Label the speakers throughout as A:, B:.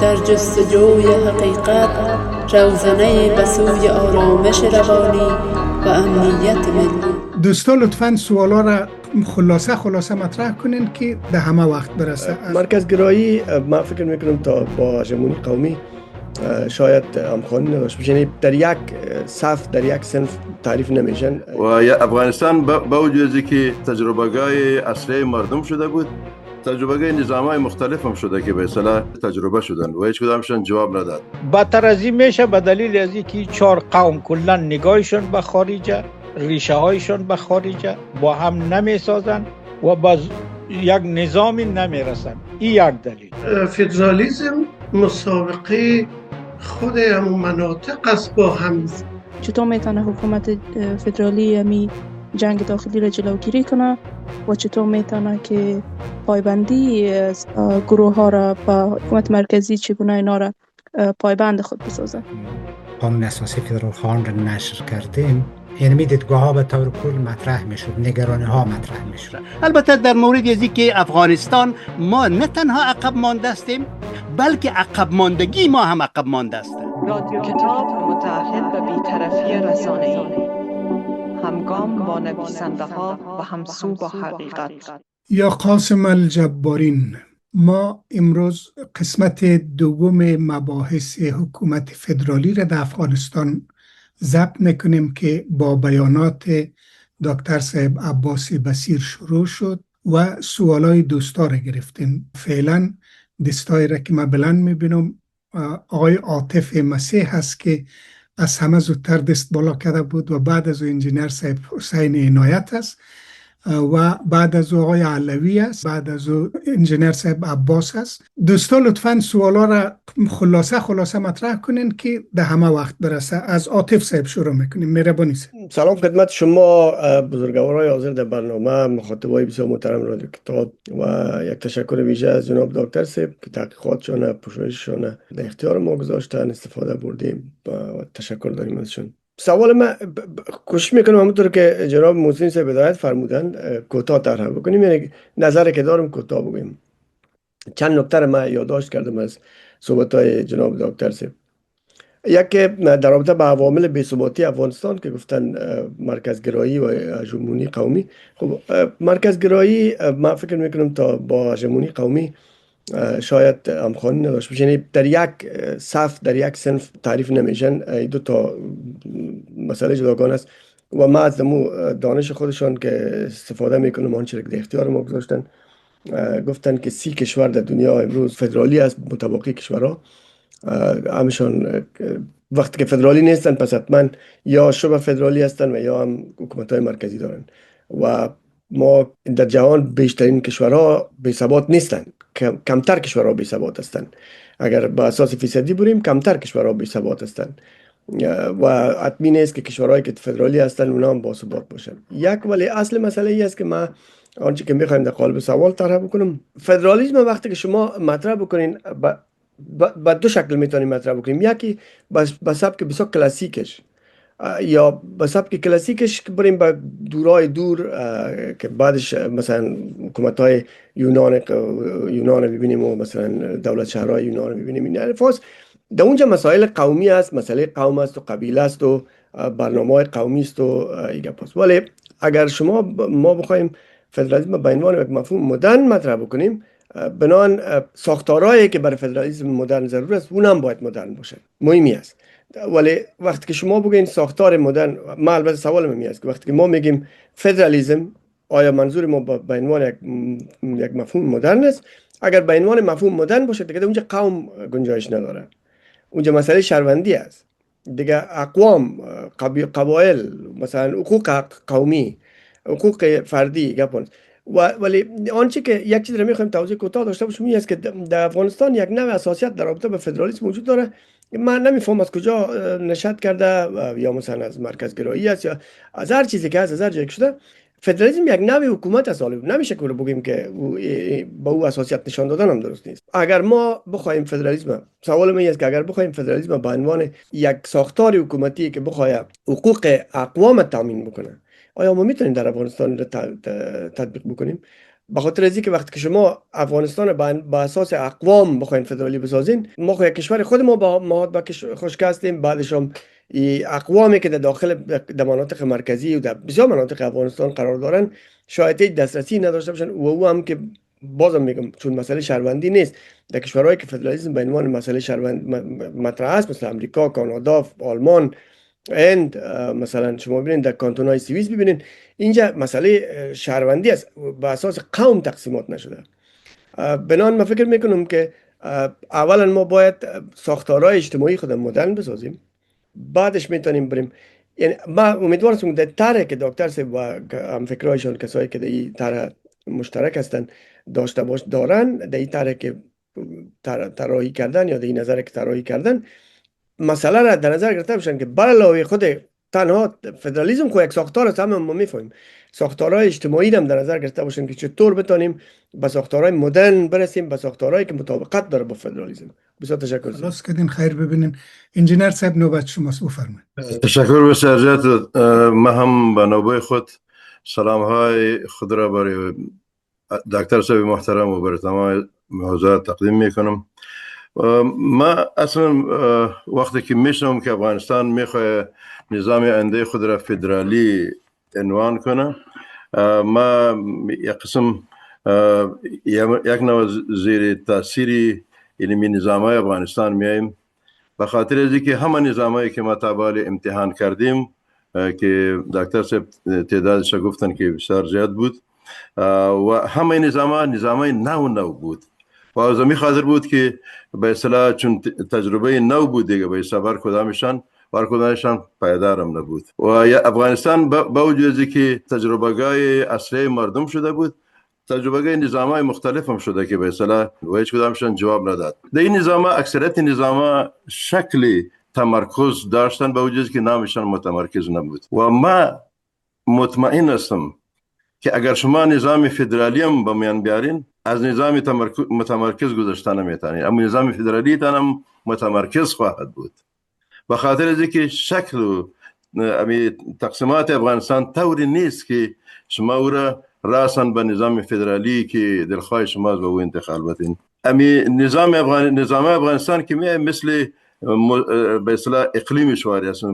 A: در جستجوی حقیقت، روزنه به سوی آرامش روانی و امنیت ملی.
B: دوستان لطفاً سوالا را خلاصه مطرح کنین که به همه وقت برسه.
C: مرکز گرایی من فکر میکنم تا با هژمونی قومی شاید همخوانی نداشت باشه، یعنی در یک صف در یک صنف تعریف نمیشن.
D: و افغانستان با وجودی که تجربه‌های اصلی مردم شده بود، تجربه‌های نظام‌های مختلف هم شده که به اصطلاح تجربه شدن و هیچ کدامشون جواب نداد.
E: بدتر از این میشه به دلیل از اینکه 4 قوم کلا نگاهشون به خارجه، ریشه هایشون به خارجه، با هم نمیسازن و با یک نظامی نمیرسن. این یک دلیل.
F: فدرالیسم مسابقه خود همون مناطق است با هم.
G: چطور میتونه حکومت فدرالی همی جنگ داخلی را جلوگیری کنه و چطور میتونه که پایبندی گروه ها را با حکومت مرکزی چگونه اینا را پایبند خود بسازه.
H: قانون اساسی فدرال خان را نشر کردیم، یعنی دیدگاه ها به طور کل مطرح میشد، نگرانی ها مطرح میشد.
I: البته در مورد ازی که افغانستان ما نه تنها عقب مانده استیم، بلکه عقب ماندگی ما هم عقب مانده است.
J: رادیو کتاب متعهد به بی‌طرفی رسانه‌ای، همگام با نویسنده ها و همسو با حقیقت.
B: یا قاسم الجبارین، ما امروز قسمت دوم مباحث حکومت فدرالی را در افغانستان ضبط میکنیم که با بیانات دکتر صاحب عباس بصیر شروع شد و سوالای دوستا را گرفتیم. فعلا دستایی را که من بلند میبینم آقای عاطف مسیح هست که از همه زودتر دست بالا کرده بود و بعد از او انجینر صاحب حسین عنایت است و بعد از او آقای علوی است، بعد از او انجینر صاحب عباس است. دوستان لطفاً سوالا را خلاصه مطرح کنین که به همه وقت برسه. از عاطف صاحب شروع میکنیم. مهربانی صاحب.
C: سلام خدمت شما بزرگوارای حاضر در برنامه، مخاطبای بسیار محترم رادیو کتاب، و یک تشکر ویژه از جناب دکتر صاحب که تحقیقاتشان، پژوهششان در اختیار ما گذاشتن، استفاده بردیم و تشکر داریم ازشون. سوال من کوشش میکنم همونطور که جناب محسن صاحب هدایت فرمودن کوتاه طرح بکنیم، یعنی نظری که دارم کوتاه بگیم. چند نکته را من یادداشت کردم از صحبت‌های جناب دکتر صاحب. یک در رابطه با عوامل بی‌ثباتی افغانستان که گفتن مرکزگرایی و هژمونی قومی. خب مرکزگرایی من فکر میکنم تا با هژمونی قومی شاید همخوانی نداشت باشه، یعنی در یک صف در یک صنف تعریف نمیشن. این دو تا مسئله جداگانه است و ما از دانش خودشان که استفاده میکنم آنچه که اختیار ما گذاشتن، گفتن که 30 کشور در دنیا امروز فدرالی است، متباقی کشورها همشان وقتی که فدرالی نیستن پس حتما یا شبه فدرالی هستن و یا هم حکومت‌های مرکزی دارن و ما در جهان بیشترین کشورها بی ثبات نیستن، کمتر کشورها بی ثبات هستند. اگر با اساس فیصدی بریم کمتر کشورها بی ثبات هستند و حتمی نیست که کشورهایی که فدرالی هستند اونا هم با ثبات باشن. یک ولی اصل مسئله ای است که ما آنچه که میخوایم در قالب سوال طرح بکنم، فدرالیسم وقتی که شما مطرح بکنین با دو شکل میتونیم مطرح بکنیم. یکی با سبک بسیار کلاسیکش یا با سبک کلاسیکش که بریم با دورای دور که بعدش مثلا حکومت‌های یونان ببینیم و مثلا دولت شهرهای یونان ببینیم. این الفاظ در اونجا مسائل قومی است، مسئله قوم است و قبیله است و برنامه‌های قومی است و این گپاست. ولی اگر ما بخوایم فدرالیسم به عنوان یک مفهوم مدرن مطرح بکنیم، بنان ساختارهایی که برای فدرالیسم مدرن ضرور است اونم باید مدرن باشه، مهمی است. ولی وقتی که شما بگین ساختار مدرن، ما البته سوال من است که وقتی که ما میگیم فدرالیسم آیا منظور ما به عنوان یک مفهوم مدرن است؟ اگر به عنوان مفهوم مدرن باشه دیگه اونجا قوم گنجایش نداره، اونجا مسئله شهروندی است دیگه. اقوام، قبایل، مثلا حقوق قومی، حقوق فردی گپون. ولی آنچه که یک چیز رو میخوایم توضیح کوتاه داشته باشم این است که در افغانستان یک نوع اساسیت در رابطه با فدرالیسم وجود داره. من نمیفهم از کجا نشأت کرده، یا مثلا از مرکزگرایی است یا از هر چیزی که از هر جایی شده. فدرالیسم یک نوع حکومت است، نمیشه که بگیم که با او اساسیت نشان دادن هم درست نیست. اگر ما بخوایم فدرالیسم، سوال من است که اگر بخوایم فدرالیسم به عنوان یک ساختار حکومتی که بخواد حقوق اقوام تامین بکنه، آیا ما میتونیم در افغانستان را تطبیق بکنیم؟ به خاطر از اینکه وقتی که شما افغانستان با اساس اقوام بخواین فدرالی بسازین، ما خو یک کشور خود ما با ما خشک هستیم، بعدش هم اقوامی که در داخل در مناطق مرکزی و در بسیار مناطق افغانستان قرار دارن شاید هیچ دسترسی نداشته باشن و او هم که بازم میگم چون مسئله شهروندی نیست، در کشورهایی که فدرالیسم به عنوان مسئله شهروند مطرح است مثل امریکا، کانادا، آلمان، هند، مثلا شما ببینید در کانتون‌های سوئیس ببینید اینجا مسئله شهروندی است، به اساس قوم تقسیمات نشده. بنابراین من فکر میکنم که اولا ما باید ساختارهای اجتماعی خود مدرن بسازیم، بعدش میتونیم بریم. یعنی ما امیدوارم که در طرحی که دکتر صاحب و هم فکرایشان کسایی که در این طرح مشترک هستن دارن، در این طرحی که طراحی کردن یا در این نظر که طراحی کردن، مسئله را در نظر گرفته باشن که بر علاوه خود تنها فدرالیسم خو یک ساختار است، همه ما میفهمیم، ساختارهای اجتماعی هم در نظر گرفته باشن که چطور بتونیم به ساختارهای مدرن برسیم، به ساختارهایی که مطابقت داره با فدرالیسم. بسیار تشکر.
B: خلاص کردین، خیر ببینین. انجینر صاحب نوبت شماست، بفرمایید.
D: تشکر بسیار زیاد. من هم به نوبه خود سلام های خود را برای دکتر صاحب محترم و برای تمام حضرات تقدیم میکنم. ما اصلا وقتی که میشنم که افغانستان میخواد نظام آینده خود را فدرالی عنوان کنه، ما یک قسم یک نوع زیر تاثیری علمی نظامای افغانستان میاییم، به خاطر از اینکه همه نظامایی که ما تابع امتحان کردیم که دکتر صاحب تعدادش گفتن که بسیار زیاد بود و همه نظامای نو بود و از می خاطر بود که به اصطلاح چون تجربه نو بود دیگه به حساب کدامشان پایدارم نبود و افغانستان با وجود اینکه تجربه‌های اصلی مردم شده بود، تجربه‌های نظام‌های مختلف هم شده که به اصطلاح و هیچ کدامشان جواب نداد. در این نظام اکثریت نظام شکلی تمرکز داشتن با وجود که نامشان متمرکز نبود و ما مطمئن هستم که اگر شما نظام فدرالی هم با میان بیارین از نظام متمرکز گذاشته نمیتونید، اما نظام فدرالی هم متمرکز خواهد بود. به خاطر از اینکه شکل و تقسیمات افغانستان طوری نیست که شما او را راسن به نظام فدرالی که دلخواه شما به او انتقال بدین. نظام افغانستان که مثل به اصطلاح اقلیم شواری است،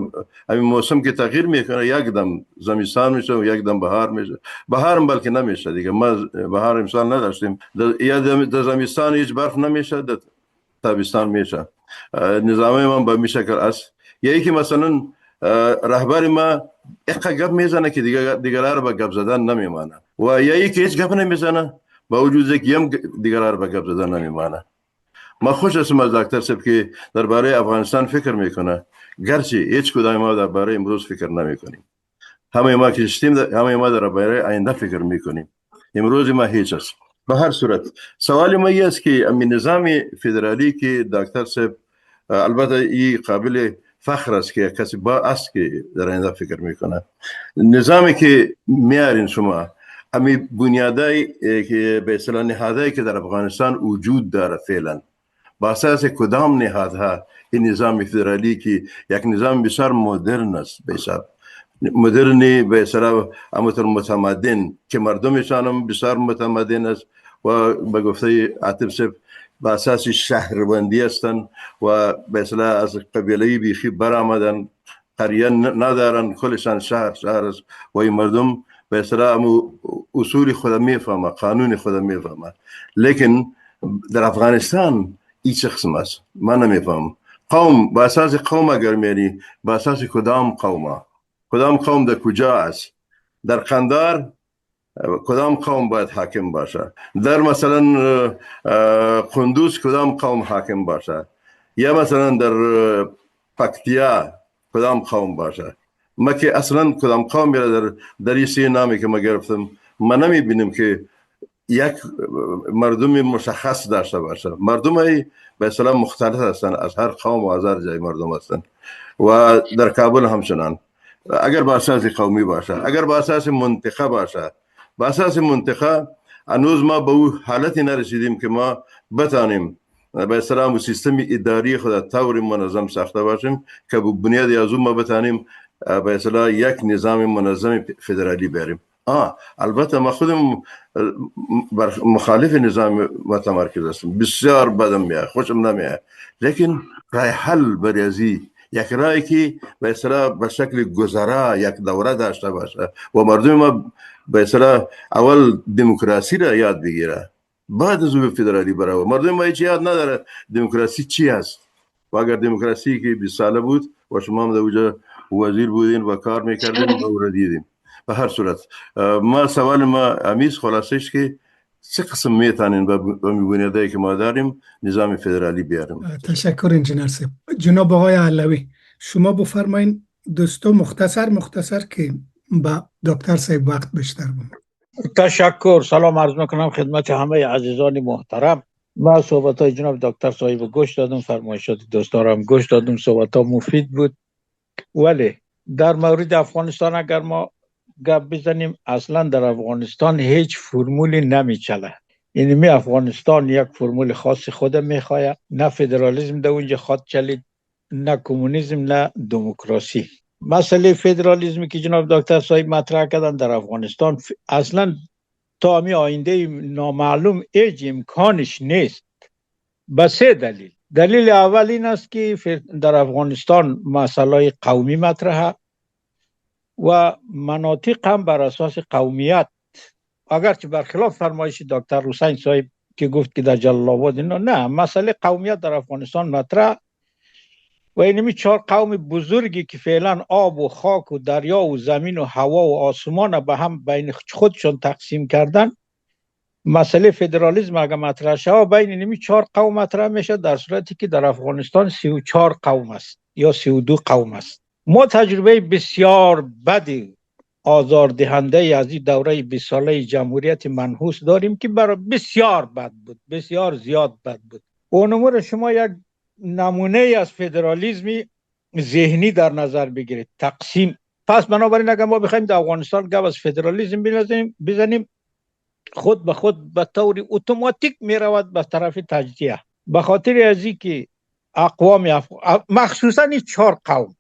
D: موسم که تغییر میکنه، یک دم زمستان میشه و یک دم بهار میشه، بهار هم بلکه نمیشه دیگه. ما بهار امسال نداشتیم، یا در زمستان هیچ برف نمیشه، در تابستان میشه. نظام ما به می شکل است. یکی که مثلا رهبر ما اقا گپ میزنه که دیگرها رو به گپ زدن نمیمانه و یکی که هیچ گپ نمیزنه با وجود که هم دیگرها رو به گپ زدن نمیمانه. ما خوش هستم از دکتر صاحب که درباره افغانستان فکر میکنه، گرچه هیچ کدام ما درباره امروز فکر نمیکنیم. همه ما که هستیم همه ما درباره آینده فکر میکنیم. امروز ما هیچ است. به هر صورت سوال ما این است که امی نظام فدرالی که دکتر صاحب البته این قابل فخر است که کسی با است که در آینده فکر میکنه، نظامی که میارین شما امی بنیادی که به اصطلاح نهادهایی که در افغانستان وجود داره فعلا با اساس کدام نهادها این نظام فدرالی که یک نظام بسیار مدرن است، بسیار مدرنی به اصطلاح متمدن که مردمشان هم بسیار متمدن است و به گفته عاطف صاحب با اساس شهروندی هستند و به اصطلاح از قبیله بیخی برآمدن، قریه ندارن، کلشان شهر است و این مردم به اصطلاح اصول خود میفهمه، قانون خود میفهمه. لیکن در افغانستان این قسم است، من نمیفهم. قوم با اساس قوم اگر میری با اساس کدام قوم در کجا است؟ در قندار کدام قوم باید حاکم باشه؟ در مثلا قندوز کدام قوم حاکم باشه؟ یا مثلا در پکتیا کدام قوم باشه؟ ما که اصلا کدام قوم میره در این سه نامی که ما گرفتم ما نمیبینیم که یک مردم مشخص داشته باشه. مردم های به اصطلاح مختلف هستن، از هر قوم و از هر جای مردم هستن و در کابل همچنان. اگر با اساس قومی باشه، اگر با اساس منطقه باشه، با اساس منطقه هنوز ما به اون حالتی نرسیدیم که ما بتانیم به اصطلاح سیستم اداری خود طور منظم ساخته باشیم که به بنیاد از اون ما بتانیم به اصطلاح یک نظام منظم فدرالی بریم. البته ما خودم مخالف نظام متمرکز هستم، بسیار بدم میاد، خوشم نمیاد، لیکن رای حل برای ازی یک رای که به اصطلاح به شکل گذرا یک دوره داشته باشه و مردم ما به اصطلاح اول دموکراسی را یاد بگیره، بعد از اون فدرالی بره. مردم ما هیچ یاد نداره دموکراسی چی است. و اگر دموکراسی که 20 ساله بود و شما هم در اونجا وزیر بودین و کار میکردین و رو دیدیم. به هر صورت ما سوال ما امیز خلاصش که چه قسم میتونین به بنیادی که ما داریم نظام فدرالی بیاریم؟
B: تشکر انجینر صاحب. جناب آقای علوی شما بفرمایین دوستو مختصر که با دکتر صاحب وقت بیشتر بود.
E: تشکر. سلام عرض میکنم خدمت همه عزیزان محترم. ما صحبت های جناب دکتر صاحب گوش دادم، فرمایشات دوستانم گوش دادم، صحبت ها مفید بود. ولی در مورد افغانستان اگر ما گپ بزنیم، اصلا در افغانستان هیچ فرمولی نمیچله. یعنی می افغانستان یک فرمول خاص خود میخواه، نه فدرالیسم در اونجا خود چلید، نه کمونیسم، نه دموکراسی. مسئله فدرالیسمی که جناب دکتر صاحب مطرح کردن در افغانستان اصلا تا می آینده نامعلوم هیچ امکانش نیست، به 3 دلیل. دلیل اول این است که در افغانستان مسئله قومی مطرحه و مناطق هم بر اساس قومیت، اگرچه برخلاف فرمایش دکتر حسین صاحب که گفت که در جلال آباد اینا، نه، مسئله قومیت در افغانستان مطرح و اینمی 4 قوم بزرگی که فعلا آب و خاک و دریا و زمین و هوا و آسمان به هم بین خودشون تقسیم کردن. مسئله فدرالیسم اگر مطرح شود بین اینمی 4 قوم مطرح میشه، در صورتی که در افغانستان 34 قوم است یا 32 قوم است. ما تجربه بسیار بدی آزاردهنده از این دوره 20 ساله جمهوریت منحوس داریم که برای بسیار بد بود، بسیار زیاد بد بود. اونمور شما یک نمونه از فدرالیسم ذهنی در نظر بگیرید، تقسیم. پس بنابراین اگر ما بخوایم در افغانستان گپ از فدرالیسم بزنیم، خود به خود به طور اتوماتیک می رود به طرف تجزیه، به خاطر ازی که اقوام مخصوصا این 4 قوم،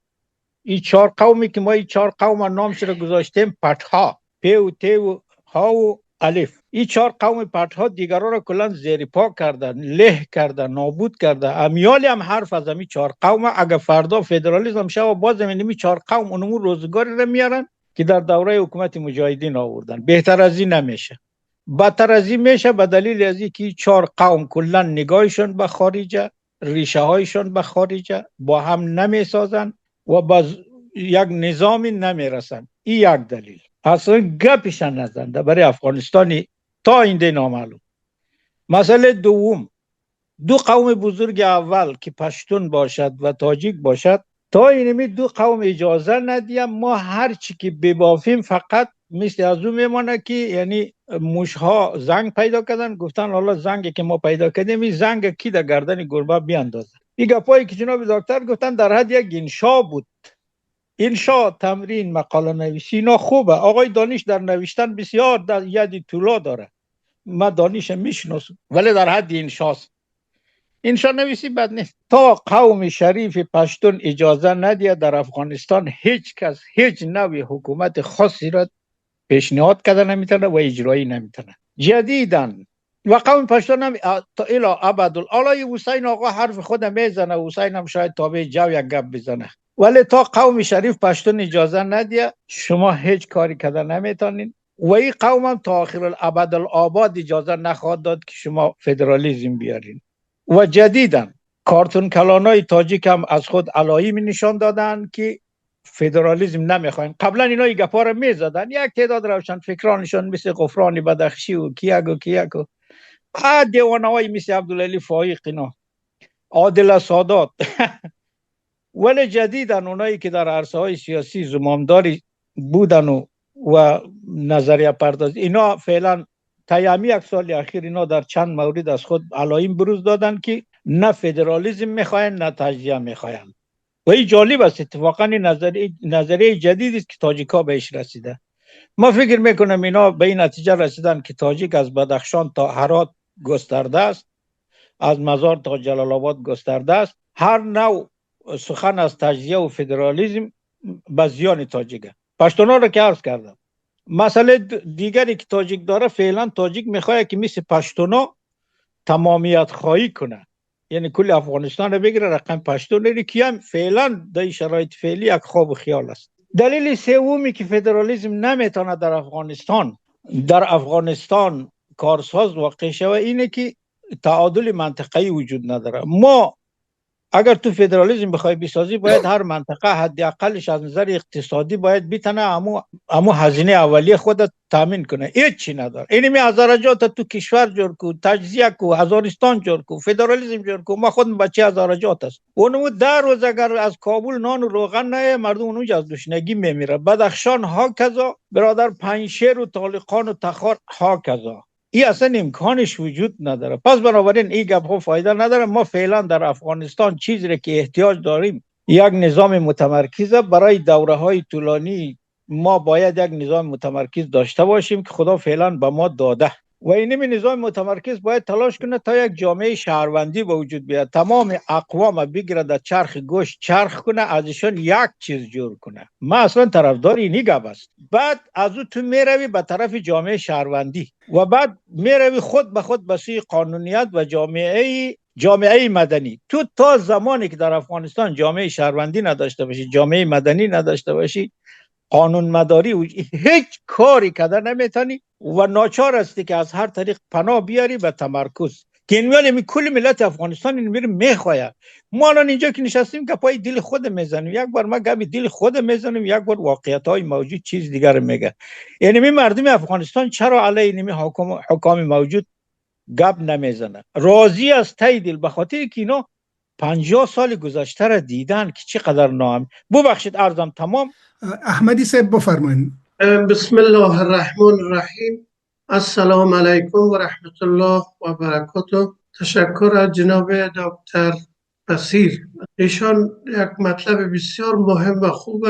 E: این 4 قومی که ما این 4 قوم نامش را گذاشتیم پتها، پ و ت و ها و الف. این 4 قوم پتها دیگران را کلا زیر پا کردن، له کردن، نابود کردن. امیالی هم حرف از این 4 قوم اگر فردا فدرالیسم شود باز این 4 قوم اونمون روزگاری را میارن که در دوره حکومت مجاهدین آوردن. بهتر از این نمیشه، بدتر از این میشه، به دلیل از اینکه 4 قوم کلا نگاهشون به خارجه، ریشه هایشون به خارجه، با هم نمیسازن و با یک نظامی نمیرسن. این یک دلیل. اصلا گپش نزنده برای افغانستانی تا اینده نامعلوم. مسئله دوم، 2 قوم بزرگ اول که پشتون باشد و تاجیک باشد، تا اینمی 2 قوم اجازه ندیم ما هر چی که ببافیم فقط مثل از اون میمانه که یعنی موشها زنگ پیدا کردن، گفتن حالا زنگی که ما پیدا کردیم این زنگ کی در گردن گربه بیاندازه. این گپایی که جناب دکتر گفتن در حد یک انشا بود. انشا، تمرین، مقاله نویسی اینا خوبه. آقای دانش در نوشتن بسیار در ید طولا داره، ما دانش میشناسم، ولی در حد انشاست. انشا نویسی بد نیست. تا قوم شریف پشتون اجازه ندیه در افغانستان هیچ کس هیچ نوع حکومت خاصی را پیشنهاد کرده نمیتونه و اجرایی نمیتونه. جدیدن و قوم پشتون هم تا الی ابدالآباد. حسین آقا حرف خود میزنه، حسین هم شاید تابع جو یک گپ بزنه، ولی تا قوم شریف پشتون اجازه ندیه شما هیچ کاری کرده نمیتونین و این قوم هم تا آخر ابدالآباد اجازه نخواهد داد که شما فدرالیسم بیارین. و جدیدن کارتون کلانای تاجیک هم از خود علائم نشان دادن که فدرالیسم نمیخواین. قبلا اینا این گپا رو میزدن، یک تعداد روشن فکرانشان مثل غفران بدخشی و کیاگو دیوانه‌های مثل عبدالعلی فایق اینا، عادل سادات ولی جدیدن اونایی که در عرصه های سیاسی زمامداری بودن و نظریه پردازی، اینا فعلا تایمی 1 سال اخیر اینا در چند مورد از خود علائم بروز دادن که نه فدرالیسم میخواین نه تجزیه میخواین. و این جالب است، اتفاقا نظریه جدیدی است که تاجیکا بهش رسیده. ما فکر میکنم اینا به این نتیجه رسیدن که تاجیک از بدخشان تا هرات گسترده است، از مزار تا جلال آباد گسترده است. هر نوع سخن از تجزیه و فدرالیسم به زیان تاجیکه. پشتونا رو که عرض کردم مسئله دیگری که تاجیک داره، فعلا تاجیک میخواد که مثل پشتونا تمامیت خواهی کنه، یعنی کل افغانستان رو بگیره، رقم پشتون رو که هم فعلا در شرایط فعلی یک خواب و خیال است. دلیل سومی که فدرالیسم نمیتونه در افغانستان کارساز واقع شوه اینه که تعادل منطقه‌ای وجود نداره. ما اگر تو فدرالیسم بخوای بسازی، باید هر منطقه حداقلش از نظر اقتصادی باید بتونه امو هزینه اولیه خودت تامین کنه. هیچ چی نداره. اینمی هزارجات تو کشور جور کو، تجزیه کو، هزارستان جور کو، فدرالیسم جور کو. ما خود بچه هزارجات است. اونمو در روز اگر از کابل نان و روغن نه، مردم اونجا از گشنگی میمیره. بدخشان ها کذا، برادر پنجشیر و طالقان و تخار ها کذا. این اصلا امکانش وجود نداره. پس بنابراین این گپ ها فایده نداره. ما فعلا در افغانستان چیزی که احتیاج داریم یک نظام متمرکز. برای دوره های طولانی ما باید یک نظام متمرکز داشته باشیم که خدا فعلا به ما داده، و اینمی نظام متمرکز باید تلاش کنه تا یک جامعه شهروندی به وجود بیاد، تمام اقوام بگیره در چرخ گوش چرخ کنه، ازشان یک چیز جور کنه. ما اصلا طرفدار اینی گپ است. بعد از تو میروی به طرف جامعه شهروندی و بعد میروی خود به خود به سوی قانونیت و جامعه مدنی. تو تا زمانی که در افغانستان جامعه شهروندی نداشته باشی، جامعه مدنی نداشته باشی، قانون مداری هیچ کاری کردن نمیتونی و ناچار هستی که از هر طریق پناه بیاری به تمرکز. که این کل ملت افغانستان این میره میخواه. ما الان اینجا که نشستیم که پای دل خود میزنیم، یک بار ما گپی دل خود میزنیم، یک بار واقعیت های موجود چیز دیگر میگه. یعنی می مردم افغانستان چرا علیه اینمی حکام موجود گپ نمیزنه؟ راضی از ته دل، به خاطر که اینا 50 سال گذشته را دیدن که چقدر ناام. ببخشید عرضم تمام.
B: احمدی صاحب بفرمایید.
F: بسم الله الرحمن الرحیم. السلام علیکم و رحمت الله و برکاته. تشکر از جناب دکتر بصیر. ایشان یک مطلب بسیار مهم و خوب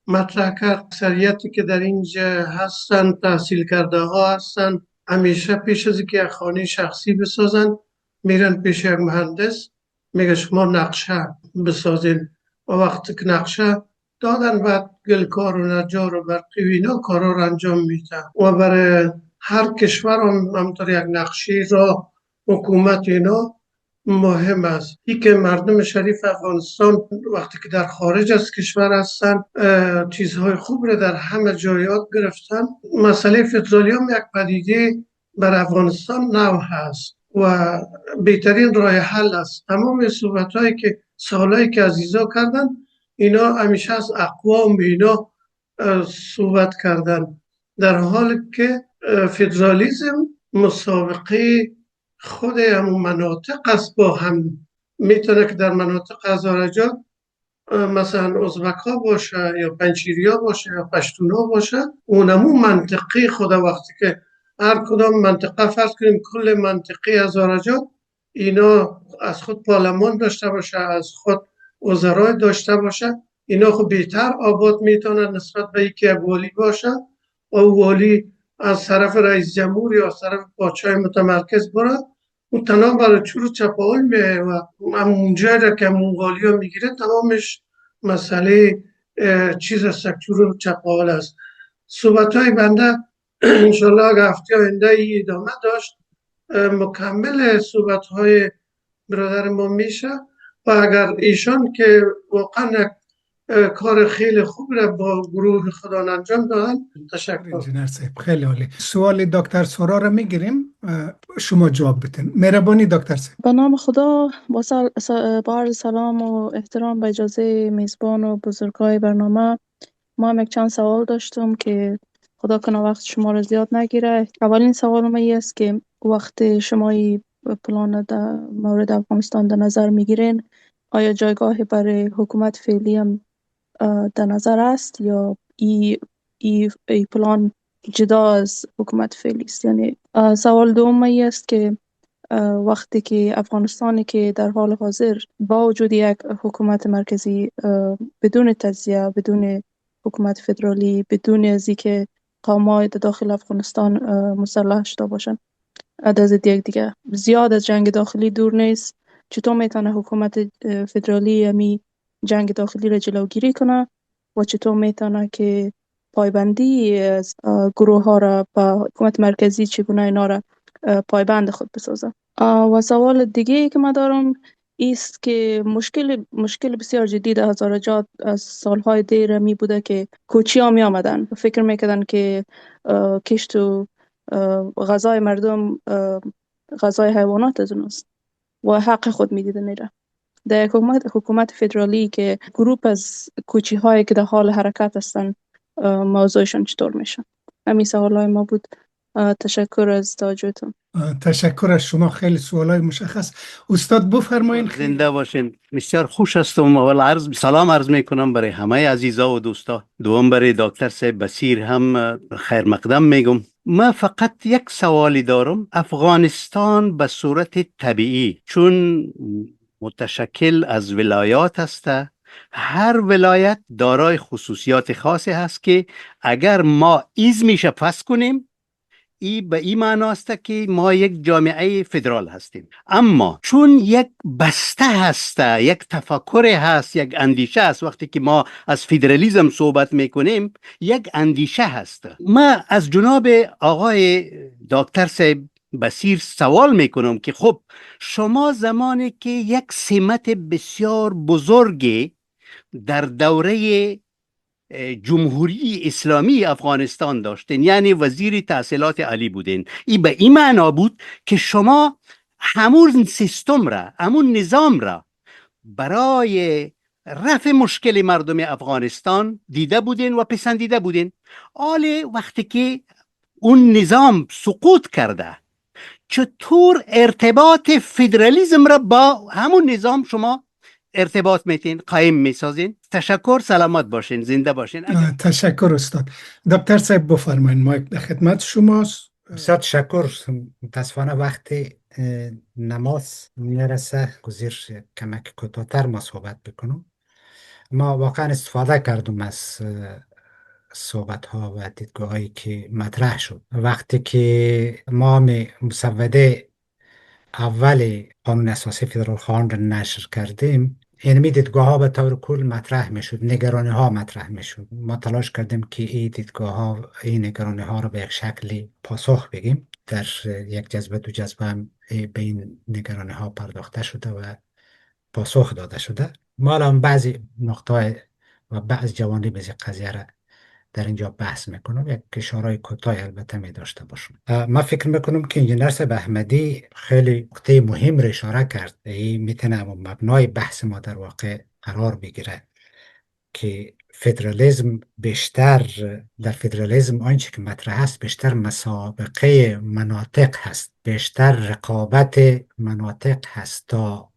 F: مطرح کرد. اکثریتی که در اینجا هستن تحصیل کرده ها هستن، همیشه پیش از اینکه یک خانه شخصی بسازن میرن پیش یک مهندس، میگه شما نقشه بسازین، و وقتی که نقشه دادن بعد گلکار و نجار و برقی و اینا کارا رو انجام میدن. و برای هر کشور همطور یک نقشه را حکومت اینا مهم است. این که مردم شریف افغانستان وقتی که در خارج از کشور هستن چیزهای خوب رو در همه جایات گرفتن. مسئله فدرالیسم یک پدیده بر افغانستان نو هست و بهترین راه حل است. تمام صحبت‌هایی که سالهایی که عزیزا کردن، اینا همیشه از اقوام اینا صحبت کردن، در حالی که فدرالیسم مسابقه خود همون مناطق است با هم. میتونه که در مناطق هزارجات مثلا ازبک ها باشه یا پنجشیری ها باشه یا پشتون ها باشه، اونمون منطقی خود وقتی که هر کدام منطقه فرض کنیم کل منطقه هزارجات اینا از خود پارلمان داشته باشه، از خود وزرای داشته باشه، اینا خب بهتر آباد میتونن نسبت به اینکه والی باشه و والی از طرف رئیس جمهور یا از طرف پادشاه متمرکز بره و تنها برای چور چپاول میه و اونجایی را که مونغولی ها میگیره تمامش مسئله چیز است، چور چپاول است. صحبت های بنده انشالله اگه هفته آینده ای ادامه داشت مکمل صحبت های برادر ما میشه و اگر ایشان که واقعا کار خیلی خوب را با گروه خودان انجام دادن. تشکر.
B: انجینر صاحب خیلی عالی. سوال دکتر سورا را میگیریم، شما جواب بتین. مهربانی دکتر صاحب.
G: به نام خدا، با عرض سلام و احترام به اجازه میزبان و بزرگای برنامه، ما هم یک چند سوال داشتم که خدا کنه وقت شما را زیاد نگیره. اولین سوال ما است که وقت شما پلان در مورد افغانستان در نظر میگیرین، آیا جایگاه برای حکومت فعلی هم در نظر است یا ای پلان جدا از حکومت فعلی است؟ یعنی سوال دوم است که وقتی که افغانستانی که در حال حاضر با وجود یک حکومت مرکزی بدون تجزیه، بدون حکومت فدرالی، بدون از اینکه قوم‌های داخل افغانستان مسلح شده باشن از دیگه زیاد از جنگ داخلی دور نیست، چطور میتونه حکومت فدرالی جنگ داخلی را جلوگیری کنه و چطور میتونه که پایبندی گروه ها را به حکومت مرکزی چگونه اینا را پایبند خود بسازه. و سوال دیگه که ما دارم است که مشکل بسیار جدی در هزارجات از سالهای دیر می بوده که کوچی ها می آمدن فکر میکردن که کشت و غذای مردم غذای حیوانات از اونست و حق خود می دیدن ایره. در حکومت فدرالی که گروپ از کوچی هایی که در حال حرکت هستن موضوعشان چطور میشه؟ همین سوال های ما بود. تشکر از توجهتون.
B: تشکر از شما، خیلی سوالای مشخص. استاد بفرمایید.
I: زنده باشین. بسیار خوش هستم. اول سلام عرض میکنم برای همه عزیزا و دوستا. دوم برای دکتر صاحب بصیر هم خیر مقدم میگم. ما فقط یک سوالی دارم. افغانستان به صورت طبیعی چون متشکل از ولایات است، هر ولایت دارای خصوصیات خاصی هست که اگر ما ایزمیش پس کنیم به این معناست که ما یک جامعه فدرال هستیم. اما چون یک بسته هست، یک تفکر هست، یک اندیشه هست، وقتی که ما از فدرالیسم صحبت میکنیم یک اندیشه هست. ما از جناب آقای دکتر صاحب بصیر سوال میکنم که خب شما زمانی که یک سمت بسیار بزرگی در دوره جمهوری اسلامی افغانستان داشتین، یعنی وزیر تحصیلات عالی بودین، این به این معنا بود که شما همون سیستم را، همون نظام را برای رفع مشکل مردم افغانستان دیده بودین و پسندیده بودین. حالا وقتی که اون نظام سقوط کرده، چطور ارتباط فدرالیسم را با همون نظام شما ارتباط میتین قایم میسازین؟ تشکر، سلامت باشین، زنده باشین.
B: تشکر استاد. دکتر صاحب بفرمایید، مایک در خدمت شماست.
H: بسیار تشکر. متاسفانه وقتی نماز میرسه گذیر کمک کوتاه‌تر ما صحبت بکنم. ما واقعا استفاده کردم از صحبت ها و دیدگاه هایی که مطرح شد. وقتی که ما مسوده اول قانون اساسی فدرال خواهان را نشر کردیم، یعنی دیدگاه ها به طور کل مطرح می شد، نگرانی ها مطرح می شد. ما تلاش کردیم که این دیدگاه ها، این نگرانی ها را به یک شکلی پاسخ بگیم. در یک جذبه دو جذبه هم به این نگرانی ها پرداخته شده و پاسخ داده شده. ما الان بعضی نقطه و بعض جوانب از قضیه را در اینجا بحث میکنم. یک اشاره کوتاه البته می داشته باشم. من فکر میکنم که انجینر صاحب احمدی خیلی نکته مهم را اشاره کرد. این میتونه مبنای بحث ما در واقع قرار بگیره که فدرالیسم بیشتر، در فدرالیسم آنچه که مطرح است بیشتر مسابقه مناطق هست، بیشتر رقابت مناطق هست تا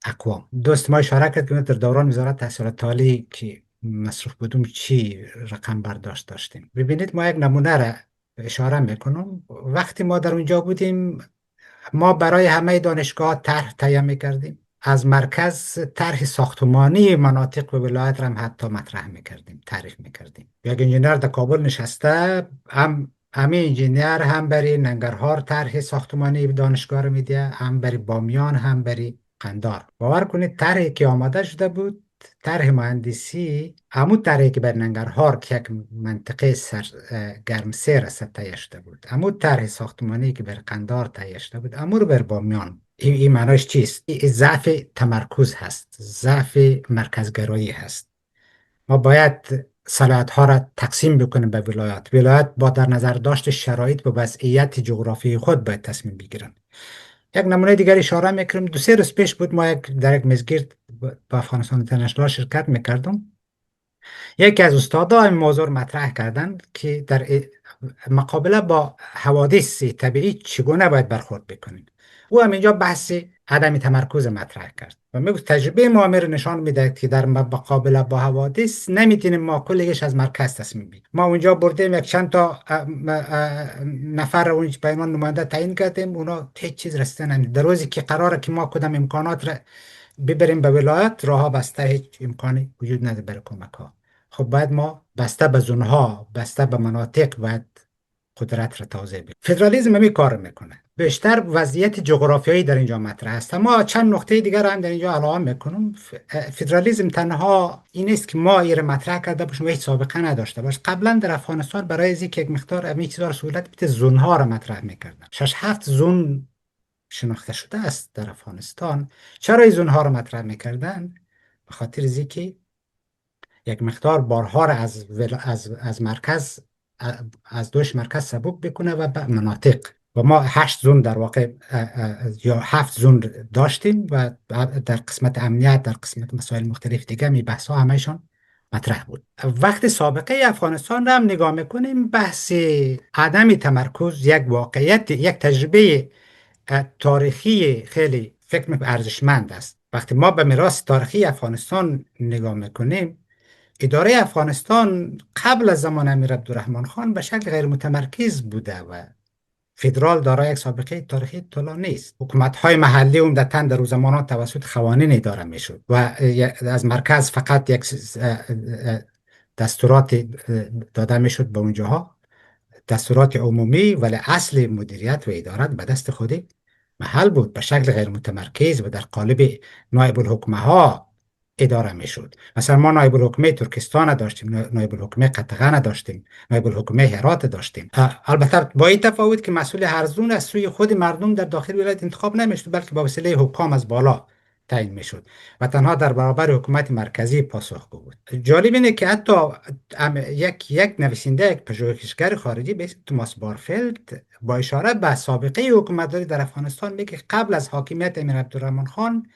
H: اقوام. دوست ما اشاره کرد که در دوران وزارت تحصیلات عالی که مصروف بودم چی رقم برداشت داشتیم. ببینید ما یک نمونه را اشاره میکنم. وقتی ما در اونجا بودیم ما برای همه دانشگاه طرح تهیه میکردیم، از مرکز طرح ساختمانی مناطق و ولایت را هم حتی مطرح میکردیم، تعریف میکردیم. یک انجینر در کابل نشسته، همین انجینر هم برای ننگرهار طرح ساختمانی دانشگاه را میده، هم برای بامیان، هم برای قندار. باور کنید طرحی که آماده شده بود، طرح مهندسی، همون طرحی که بر ننگرهار که یک منطقه گرمسیر است تهیه شده بود، همون طرح ساختمانی که بر قندار تهیه شده بود، همون رو بر بامیان. این معناش چیست؟ این ضعف تمرکز هست، ضعف مرکزگرایی هست. ما باید صلاحیت ها را تقسیم بکنیم به ولایات. ولایات با در نظر داشت شرایط و وضعیت جغرافی خود باید تصمیم بگیرن. یک نمونه دیگر اشاره میکنم. 2-3 روز پیش بود ما در یک مزگرد با افغانستان اینترنشنال شرکت میکردم. یکی از استادا این موضوع مطرح کردن که در مقابله با حوادث طبیعی چگونه باید برخورد بکنیم. او هم اینجا بحث عدم تمرکز مطرح کرد و میگه تجربه ما نشان میده که در مقابله با حوادث نمیتونیم ما کلش از مرکز تصمیم بگیریم. ما اونجا بردیم یک چند تا نفر رو اونجا به عنوان نماینده تعیین کردیم، اونا هیچ چیز رسیده نمیده. در روزی که قراره که ما کدام امکانات را ببریم به ولایت، راه بسته، هیچ امکانی وجود نداره برای کمک ها. خب باید ما بسته به زونها، بسته به مناطق باید قدرت را توزیع بدیم. فدرالیسم همین کار میکنه. بیشتر وضعیت جغرافیایی در اینجا مطرح است. اما چند نقطه دیگر هم در اینجا علاوه میکنم. فدرالیسم تنها این است که ما این مطرح کرده باشیم و هیچ سابقه نداشته باش. قبلا در افغانستان برای از یک مقدار امی چیزا سهولت بیت زون ها را مطرح میکردن. 6-7 زون شناخته شده است در افغانستان. چرا این زون ها را مطرح میکردن؟ به خاطر از اینکه یک مقدار بارها را از مرکز، از دوش مرکز سبک بکنه و به مناطق. و ما 8 زون در واقع یا 7 زون داشتیم و در قسمت امنیت، در قسمت مسائل مختلف دیگه می بحث ها همهشون مطرح بود. وقت سابقه افغانستان را هم نگاه میکنیم، بحث عدم تمرکز یک واقعیت، یک تجربه تاریخی خیلی فکر میکنم ارزشمند است. وقتی ما به میراث تاریخی افغانستان نگاه میکنیم، اداره افغانستان قبل از زمان امیر عبدالرحمن خان به شکل غیر متمرکز بوده و فدرال دارای یک سابقه تاریخی طولانی است. حکومت‌های محلی عمدتاً در زمانات توسط قوانین اداره میشد و از مرکز فقط یک دستورات داده میشد به اونجاها، دستورات عمومی، ولی اصل مدیریت و ادارت به دست خود محل بود، به شکل غیر متمرکز و در قالب نایب الحکمه ها اداره میشد. مثلا ما نایب الحکمه ترکستان داشتیم، نایب الحکمه قطغن داشتیم، نایب الحکمه هرات داشتیم. البته با این تفاوت که مسئول هر زون از سوی خود مردم در داخل ولایت انتخاب نمیشد، بلکه با وسیله حکام از بالا تعیین میشد و تنها در برابر حکومت مرکزی پاسخگو بود. جالب اینه که حتی یک نویسنده، یک پژوهشگر خارجی به اسم توماس بارفلد با اشاره به سابقه حکومتداری در افغانستان میگه قبل از حاکمیت امیر عبدالرحمن خان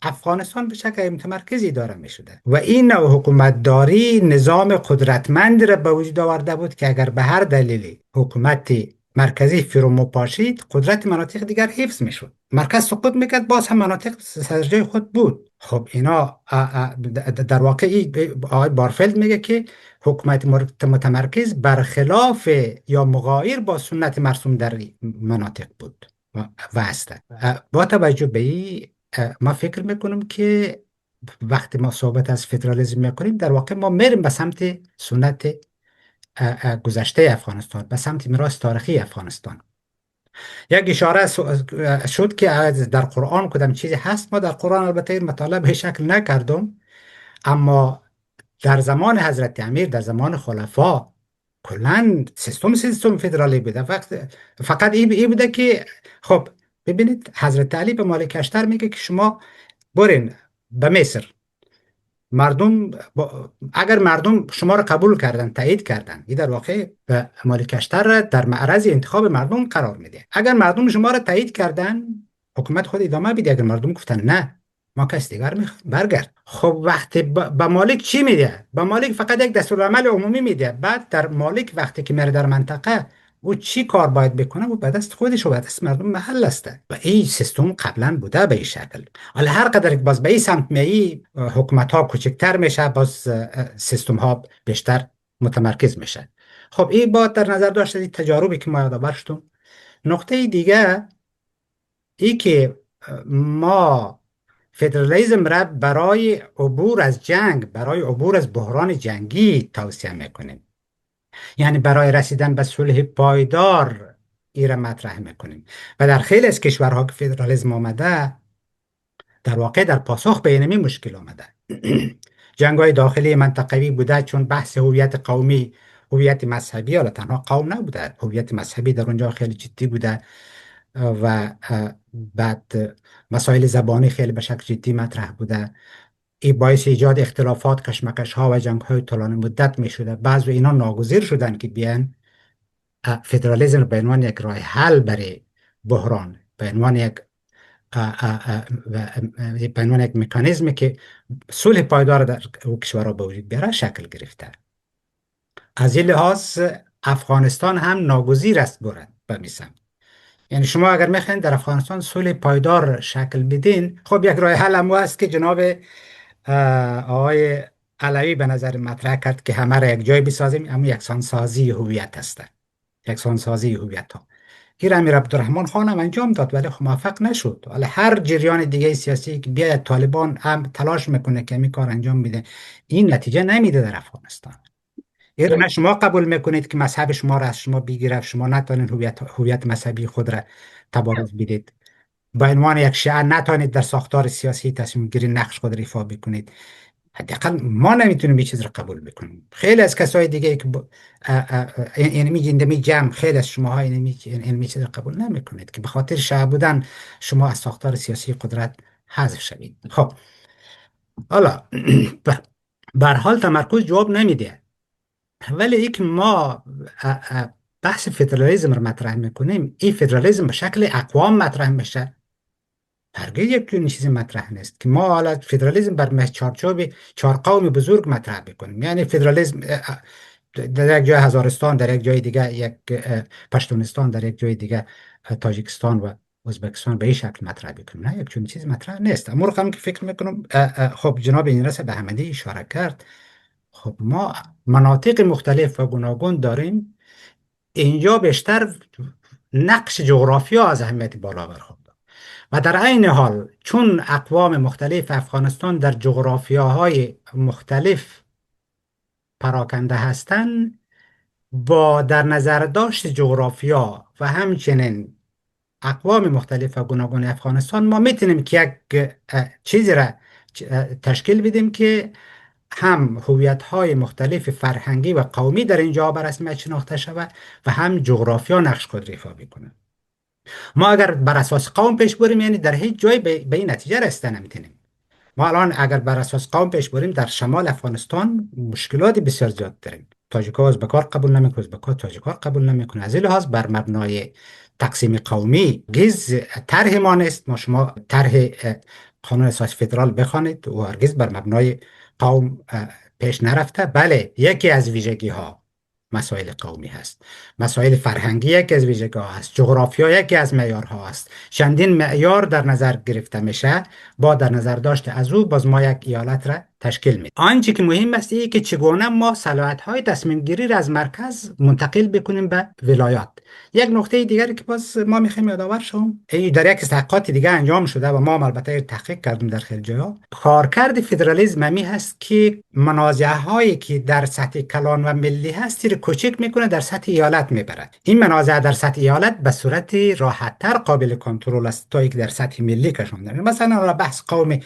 H: افغانستان به شکل متمرکزی داره می شده و این نوع حکومتداری نظام قدرتمندی را به وجود آورده بود که اگر به هر دلیلی حکومت مرکزی فرو پاشید، قدرت مناطق دیگر حفظ می شد. مرکز سقوط میکرد، باز هم مناطق سر جای خود بود. خب اینا در واقع آقای بارفلد میگه که حکومت متمرکز برخلاف یا مغایر با سنت مرسوم در مناطق بود و هسته. با توجه به این ما فکر میکنم که وقتی ما صحبت از فدرالیسم میکنیم، در واقع ما میریم به سمت سنت گذشته افغانستان، به سمت میراث تاریخی افغانستان. یک اشاره شد که در قرآن کدام چیزی هست. ما در قرآن البته این مطالعه به شکل نکردم، اما در زمان حضرت امیر، در زمان خلفا، کلن سیستم فدرالی بوده. فقط این بوده که خب ببینید حضرت علی به مالک اشتر میگه که شما برین به مصر، مردم اگر مردم شما را قبول کردن، تایید کردن، این در واقع به مالک اشتر را در معرض انتخاب مردم قرار میده. اگر مردم شما را تایید کردن، حکومت خود ادامه بده. اگر مردم گفتن نه، ما کس دیگر میخوام، برگرد. خب وقتی به مالک چی میده؟ به مالک فقط یک دستورالعمل عمومی میده. بعد در مالک وقتی که میره در منطقه او چی کار باید بکنه و به دست خودش و به دست مردم محل است. و این سیستم قبلا بوده به این شکل. حالا هر قدر که باز به این سمت می حکومت ها کوچکتر میشه، باز سیستم ها بیشتر متمرکز میشه. خب این باید در نظر داشته این تجاربی که ما یادآور شدیم. نقطه دیگه ای که ما فدرالیسم را برای عبور از جنگ، برای عبور از بحران جنگی توصیه میکنیم، یعنی برای رسیدن به صلح پایدار ایره مطرح میکنیم. و در خیلی از کشورها که فدرالیسم آمده، در واقع در پاسخ به اینمی مشکل آمده. جنگ‌های داخلی منطقوی بوده، چون بحث هویت قومی، هویت مذهبی، حالا تنها قوم نبوده، هویت مذهبی در اونجا خیلی جدی بوده و بعد مسائل زبانی خیلی به شکل جدی مطرح بوده. این باعث ایجاد اختلافات، کشمکش ها و جنگ های طولانی مدت می شده. بعضی اینا ناگزیر شدن که بیان فدرالیسم به عنوان یک راه حل برای بحران، به عنوان یک مکانیزمی که صلح پایدار در کشورها به وجود بیاره شکل گرفته. از این لحاظ افغانستان هم ناگزیر است برد به میسم. یعنی شما اگر میخواین در افغانستان صلح پایدار شکل بدین، خب یک راه حل هم هست که جناب آقای علوی به نظر مطرح کرد که همه را یک جای بسازیم، اما یکسانسازی هویت است، یکسانسازی هویت ها. این امیر عبدالرحمن خان هم انجام داد ولی موفق نشد. ولی هر جریان دیگه سیاسی که بیاید، طالبان هم تلاش میکنه که این کار انجام بده، این نتیجه نمیده در افغانستان. این نه شما قبول میکنید که مذهب شما را از شما بگیره، شما نتونید هویت مذهبی خود را تبارز بدید، با عنوان یک شیعه نتونید در ساختار سیاسی تصمیم گیری نقش خود را ایفا بکنید. حداقل ما نمیتونیم این چیز را قبول بکنیم. خیلی از کسای دیگه که اینمی جمع، خیلی از شماها اینمی چیز را قبول نمیکنید که به خاطر شیعه بودن شما از ساختار سیاسی قدرت حذف شوید. خب حالا به هر حال تمرکز جواب نمیده، ولی ای که ما بحث فدرالیسم رو مطرح میکنیم، این فدرالیسم به شکل اقوام مطرح میشه. هرگز یک چیزی مطرح نیست که ما حالا فدرالیسم بر چارچوب 4 قوم بزرگ مطرح بکنیم. یعنی فدرالیسم در یک جای هزارستان، در یک جای دیگه یک پشتونستان، در یک جای دیگه تاجیکستان و ازبکستان به این شکل مطرح بکنیم. نه، یک چنین چیز مطرح نیست. اما رقم که فکر میکنم خب جناب اینرس به همدی اشاره کرد. خب ما مناطق مختلف و گوناگون داریم. اینجا بیشتر نقش جغرافیا از اهمیت بالا برخورد و در عین حال چون اقوام مختلف افغانستان در جغرافیاهای مختلف پراکنده هستند، با در نظر داشت جغرافیا و همچنین اقوام مختلف و گوناگون افغانستان ما میتونیم که یک چیزی را تشکیل بدیم که هم هویت‌های مختلف فرهنگی و قومی در اینجا بر رسمیت شناخته شود و هم جغرافیا نقش خود را ایفا بکنه. ما اگر بر اساس قوم پیش بریم، یعنی در هیچ جای به این نتیجه رسیدن نمیتونیم. ما الان اگر بر اساس قوم پیش بریم، در شمال افغانستان مشکلات بسیار زیاد داریم. تاجیک‌ها ازبک‌ها قبول نمیکنه، ازبک‌ها تاجیک‌ها قبول نمیکنه. از این لحاظ بر مبنای تقسیم قومی هرگز طرح ما نیست. ما شما طرح قانون اساسی فدرال بخوانید و هرگز بر مبنای قوم پیش نرفته. بله، یکی از ویژگی ها مسائل قومی هست، مسائل فرهنگی یکی از ویژگی ها هست، جغرافیا یکی از معیارها هست. چندین معیار در نظر گرفته میشه، با در نظر داشته از او باز ما یک ایالت را تشکیل میدیم. آنچه که مهم است اینه که چگونه ما صلاحیت های تصمیم گیری را از مرکز منتقل بکنیم به ولایات. یک نکته دیگری که باز ما میخوایم یادآور شوم، در یک تحقیقات دیگه انجام شده و ما البته تحقیق کردیم در خیلی جاها، کارکرد فدرالیسم همی هست که منازعه هایی که در سطح کلان و ملی هست رو کوچک میکنه، در سطح ایالت میبره. این منازعه در سطح ایالت به صورت راحت تر قابل کنترل است تا یک در سطح ملی کشانده. مثلا بحث قومی،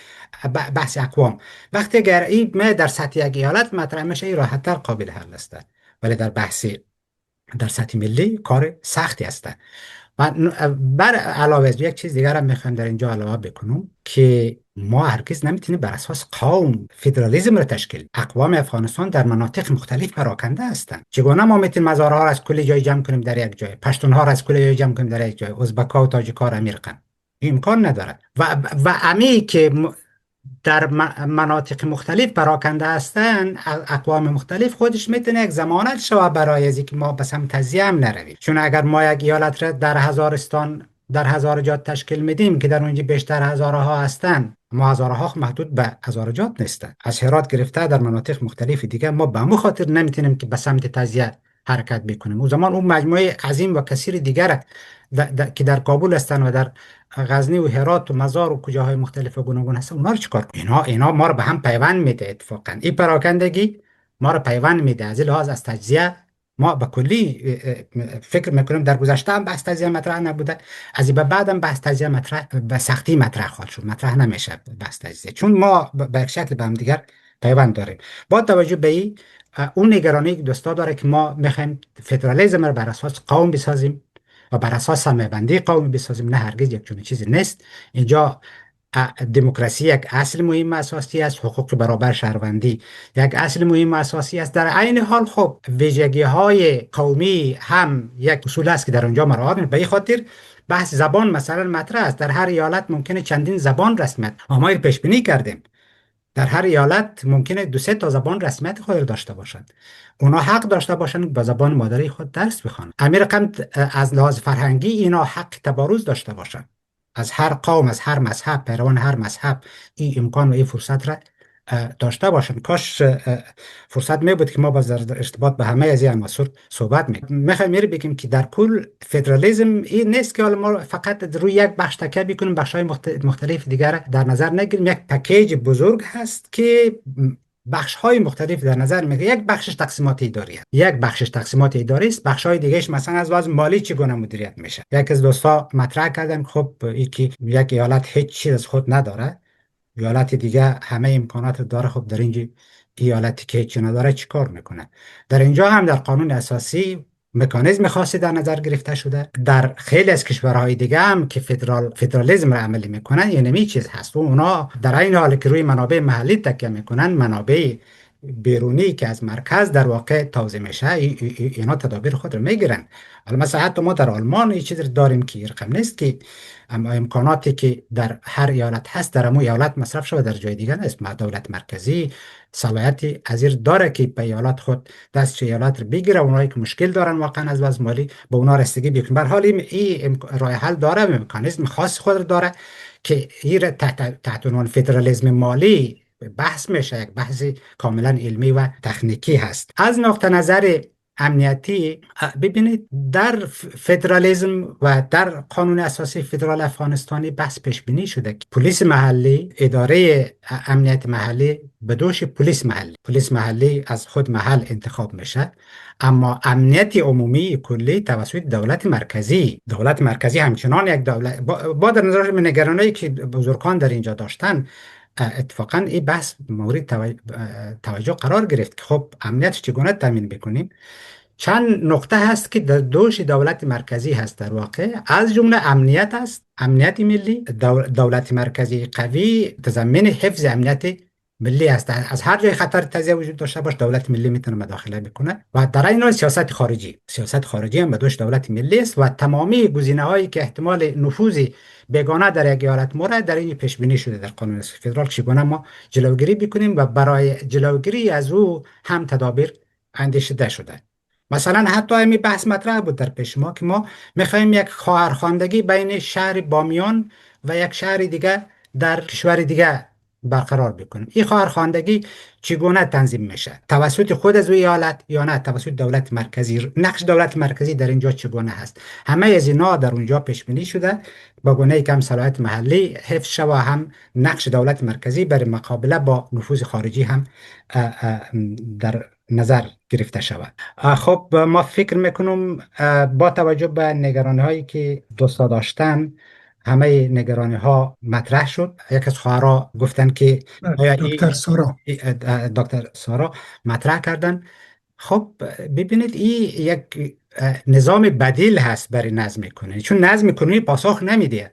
H: بحث اقوام، وقتی اگر این در سطح یک ایالت مطرح میشه این راحت تر قابل حل است، ولی در بحث در سطح ملی کار سختی است. و بر علاوه از یک چیز دیگر هم میخوام در اینجا علاوه بکنم که ما هرگز نمیتونیم بر اساس قوم فدرالیسم را تشکیل. اقوام افغانستان در مناطق مختلف پراکنده هستند. چگونه ما میتونیم مزارها را از کل جای جمع کنیم در یک جای، پشتونها را از کل جای جمع کنیم در یک جای، ازبک‌ها و تاجیک‌ها را میرقن؟ امکان نداره. و امی که در مناطق مختلف پراکنده هستند، اقوام مختلف، خودش میتونه یک ضمانت شود برای از اینکه ما به سمت تجزیه هم نرویم. چون اگر ما یک ایالت را در هزارستان در هزارجات تشکیل میدیم که در اونجا بیشتر هزارها هستند، ما هزارها محدود به هزارجات نیستند. از هرات گرفته در مناطق مختلف دیگه ما به همون خاطر نمیتونیم که به سمت تجزیه حرکت بکنیم. اون زمان اون مجموعه عظیم و کثیر دیگر که در کابل هستن و در غزنی و هرات و مزار و کجاهای مختلف و گوناگون هستن، اونا رو چیکار کنیم؟ اینا ما رو به هم پیوند میده. اتفاقا این پراکندگی ما رو پیوند میده. از این لحاظ از تجزیه ما به کلی فکر میکنیم. در گذشته هم بحث تجزیه مطرح نبوده، از این به بعد هم بحث تجزیه مطرح به سختی مطرح خواهد شد. مطرح نمیشه بحث تجزیه، چون ما به یک شکل به هم دیگر پیوند داریم. با توجه به این، اون نگرانی که دوستا داره که ما میخوایم فدرالیسم رو بر اساس قوم بسازیم و بر اساس سهمیه‌بندی قومی بسازیم، نه، هرگز یک چنین چیزی نیست. اینجا دموکراسی یک اصل مهم اساسی است، حقوق برابر شهروندی یک اصل مهم اساسی است. در عین حال خب ویژگی های قومی هم یک اصول است که در اونجا مراعات میشه. به این خاطر بحث زبان مثلا مطرح است. در هر ایالت ممکنه چندین زبان رسمیت، ما پیش بینی کردیم در هر ایالت ممکنه 2-3 تا زبان رسمیت خود را داشته باشند. اونا حق داشته باشند با زبان مادری خود درس بخوانند. امیر رقم از لحاظ فرهنگی اینا حق تبارز داشته باشند. از هر قوم، از هر مذهب، پیروان هر مذهب این امکان و این فرصت را داشته باشند. کاش فرصت می بود که ما باز در ارتباط به همه از این عناصر صحبت میخوایم بگیم که در کل فدرالیسم این نیست که ما فقط روی یک بخش تکیه بکنیم، بخش‌های مختلف دیگر در نظر نگیریم. یک پکیج بزرگ هست که بخش های مختلف در نظر میگیره. یک بخشش تقسیمات اداری است، یک بخشش تقسیمات اداری است، بخش های دیگهش مثلا از لحاظ مالی چگونه مدیریت میشه. یک از دوستا مطرح کردن خب یکی یک ایالت هیچ چیز از خود نداره، ایالت دیگه همه امکانات داره، خب در اینجا ایالتی که هیچ نداره چیکار میکنه؟ در اینجا هم در قانون اساسی مکانیزم خاصی در نظر گرفته شده. در خیلی از کشورهای دیگه هم که فدرالیسم را عملی میکنن یه نمی چیز هست و اونا در این حال که روی منابع محلی تکیه میکنن، منابع بیرونی که از مرکز در واقع توزیع میشه اینا تدابیر خود رو میگیرن. حالا مثلا حتی ما در آلمان این چیز داریم که رقم نیست که اما امکاناتی که در هر ایالت هست در امو ایالت مصرف شده در جای دیگه نیست. دولت مرکزی صلاحیتی ازیر داره که به ایالت خود دست ایالت رو بگیره، اونایی که مشکل دارن واقعا از وضع مالی به اونا رسیدگی بکنه. به هر حال این راه حل داره، مکانیزم خاص خود رو داره که این تحت عنوان فدرالیسم مالی بحث میشه. یک بحث کاملا علمی و تکنیکی هست. از نقطه نظر امنیتی ببینید در فدرالیسم و در قانون اساسی فدرال افغانستانی بحث پیش بینی شده که پلیس محلی، اداره امنیت محلی به دوش پلیس محلی از خود محل انتخاب میشه، اما امنیت عمومی کلی توسط دولت مرکزی همچنان یک دولت با در نظر نگرانی که بزرگان در اینجا داشتن اتفاقا این بحث مورد توجه قرار گرفت که خب امنیت چگونه تامین بکنیم. چند نقطه هست که در دوش دولت مرکزی هست در واقع، از جمله امنیت است، امنیت ملی. دولت مرکزی قوی تضمین حفظ امنیت ملی است. از هر جای خطر تضییع وجود داشته باش دولت ملی میتونه مداخله بکنه. و در این حال سیاست خارجی هم به دوش دولت ملی است و تمامی گزینه‌هایی که احتمال نفوذ بیگانه در یک ایالت مورد در این پیش بینی شده در قانون فدرال چگونه ما جلوگیری بکنیم و برای جلوگیری از او هم تدابیر اندیشیده شده. مثلا حتی همین بحث مطرح بود در پیش ما که ما میخوایم یک خواهرخواندگی بین شهر بامیان و یک شهر دیگه در کشور دیگه برقرار بکنیم. این خواهرخواندگی چگونه تنظیم میشه؟ توسط خود از ایالت یا نه توسط دولت مرکزی؟ نقش دولت مرکزی در اینجا چگونه هست؟ همه از اینا در اونجا پیش بینی شده با گونه‌ای که هم صلاحیت محلی حفظ شود و هم نقش دولت مرکزی برای مقابله با نفوذ خارجی هم در نظر گرفته شود. خب ما فکر میکنم با توجه به نگرانی هایی که دوستا داشتن همه نگرانی ها مطرح شد. یک از خواهرها گفتن که دکتر سارا مطرح کردن. خب ببینید این یک نظام بدیل هست برای نظم کنونی، چون نظم کنونی پاسخ نمیده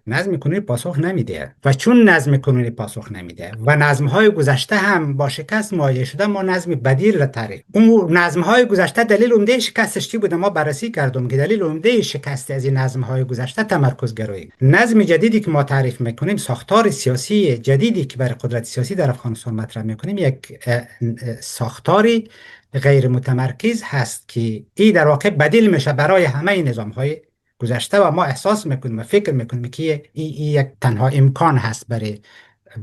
H: و چون نظم کنونی پاسخ نمیده و نظم های گذشته هم با شکست مواجه شده، ما نظم بدیل را تعریف. اون نظم های گذشته دلیل عمده شکستش چی بوده؟ ما بررسی کردیم که دلیل عمده شکست از این نظم های گذشته تمرکز گرایی. نظم جدیدی که ما تعریف میکنیم، ساختار سیاسی جدیدی که برای قدرت سیاسی در افغانستان مطرح میکنیم، یک ساختاری غیر متمرکز هست که این در واقع بدیل میشه برای همه نظام‌های گذشته و ما احساس میکنیم و فکر میکنیم که این یک تنها امکان هست برای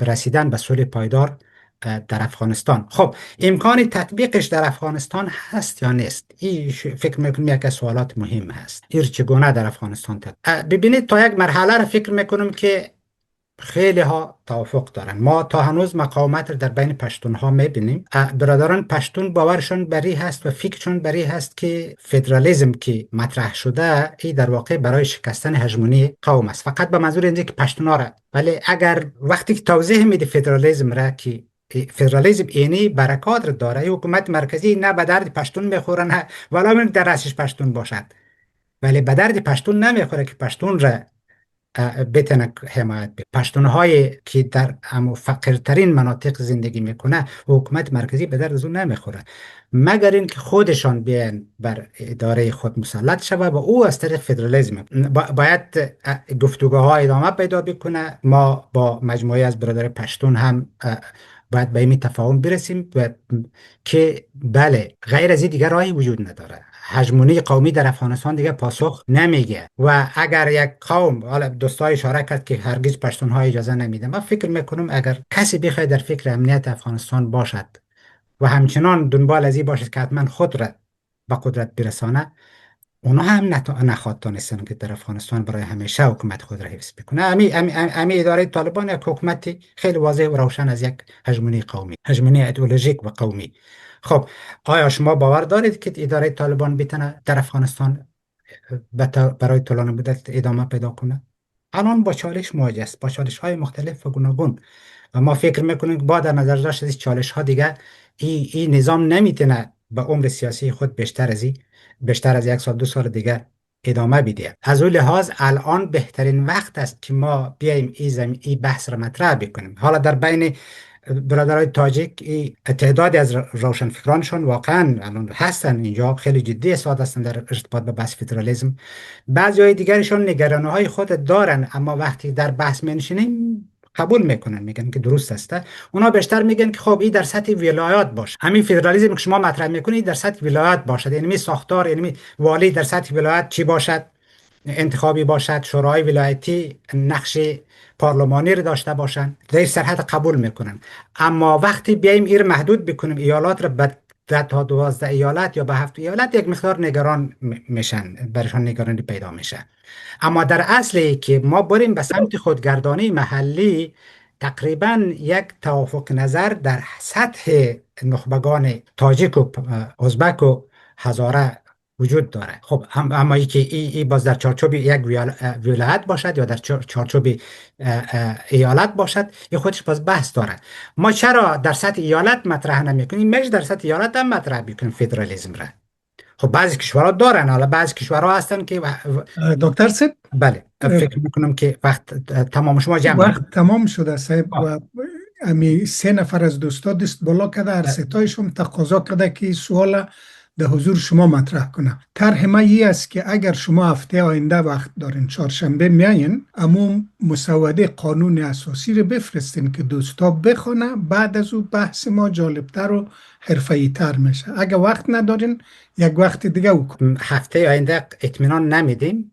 H: رسیدن به صلح پایدار در افغانستان. خب امکان تطبیقش در افغانستان هست یا نیست؟ این فکر میکنم یک از سوالات مهم هست. این چگونه در افغانستان ببینید تا یک مرحله را فکر میکنم که خیلی ها توافق دارن. ما تا هنوز مقاومت در بین پشتون ها میبینیم. برادران پشتون باورشون بری هست و فکرشون بری هست که فدرالیسم که مطرح شده ای در واقع برای شکستن هژمونی قوم است، فقط به منظور اینکه که پشتون ها را. ولی اگر وقتی که توضیح میده فدرالیسم را که فدرالیسم اینی برکات داره، حکومت مرکزی نه به درد پشتون میخوره نه ولی در رأسش پشتون باشد، ولی به درد پشتون نمیخوره که پشتون را بتونه حمایت بکنه. پشتونهایی که در فقیرترین مناطق زندگی میکنه حکومت مرکزی به درد اون نمیخوره، مگر اینکه خودشان بیان بر اداره خود مسلط شوه و او از طریق فدرالیسم باید گفتگوها ادامه پیدا بکنه. ما با مجموعه از برادر پشتون هم باید به این تفاهم برسیم که بله غیر از این دیگر راهی وجود نداره. هژمونی قومی در افغانستان دیگه پاسخ نمیگه و اگر یک قوم، حالا دوستای اشاره کرد که هرگز پشتونها اجازه نمیده، من فکر میکنم اگر کسی بخواد در فکر امنیت افغانستان باشد و همچنان دنبال از این باشد که حتما خود را به قدرت برسانه، اونا هم نخواد تانستن که در افغانستان برای همیشه حکومت خود را حفظ بکنه. امی اداره طالبان یک حکومت خیلی واضح و روشن از یک هژمونی قومی، هژمونی ایدئولوژیک و قومی. خب آیا شما باور دارید که اداره طالبان بتونه در افغانستان برای طولانی مدت ادامه پیدا کنه؟ الان با چالش مواجه است، با چالش های مختلف و گوناگون، و ما فکر میکنیم که با در نظر داشت از چالش ها دیگه این نظام نمیتونه به عمر سیاسی خود بیشتر از 1 سال 2 سال دیگه ادامه بده. از اون لحاظ الان بهترین وقت است که ما بیایم این بحث را مطرح بکنیم. حالا در بین برادرای تاجیک تعدادی از روشنفکرانشون واقعا الان هستن اینجا، خیلی جدی استفاده هستن در ارتباط به بحث فدرالیسم. بعضی های دیگرشون نگرانی های خود دارن، اما وقتی در بحث می‌نشینیم قبول میکنن، میگن که درست است. اونا بیشتر میگن که خب این در سطح ولایات باشه. همین فدرالیسم که شما مطرح میکنید در سطح ولایات باشد، یعنی ساختار، یعنی والی در سطح ولایت چی باشد، انتخابی باشد، شورای ولایتی نقش پارلمانی رو داشته باشن، در سرحد قبول میکنن. اما وقتی بیایم این محدود بکنیم ایالات رو به 10 تا 12 ایالت یا به 7 ایالت، یک مقدار نگران میشن، برشان نگرانی پیدا میشه. اما در اصلی که ما بریم به سمت خودگردانی محلی، تقریبا یک توافق نظر در سطح نخبگان تاجیک و ازبک و هزاره وجود داره. خب اما ای که ای باز در چارچوب یک ولایت باشد یا در چارچوب ایالت باشد، این خودش باز بحث داره. ما چرا در سطح ایالت مطرح نمیکنیم؟ میشه در سطح ایالت هم مطرح بکنیم فدرالیسم را. خب بعضی کشورها دارن، حالا بعضی کشورها هستن که
B: دکتر صاحب،
H: بله فکر میکنم که وقت تمام شما جمع
B: وقت تمام شده صاحب و امی 3 نفر از دوستا دست بالا کرده، هر ستایشون تقاضا کرده که سوال در حضور شما مطرح کنه. طرح ما ای است که اگر شما هفته آینده وقت دارین، چهارشنبه میاین، اما مسوده قانون اساسی رو بفرستین که دوستا بخونه، بعد از او بحث ما جالبتر و حرفه‌ای تر میشه. اگر وقت ندارین یک وقت دیگه بکنیم.
H: هفته آینده اطمینان نمیدیم،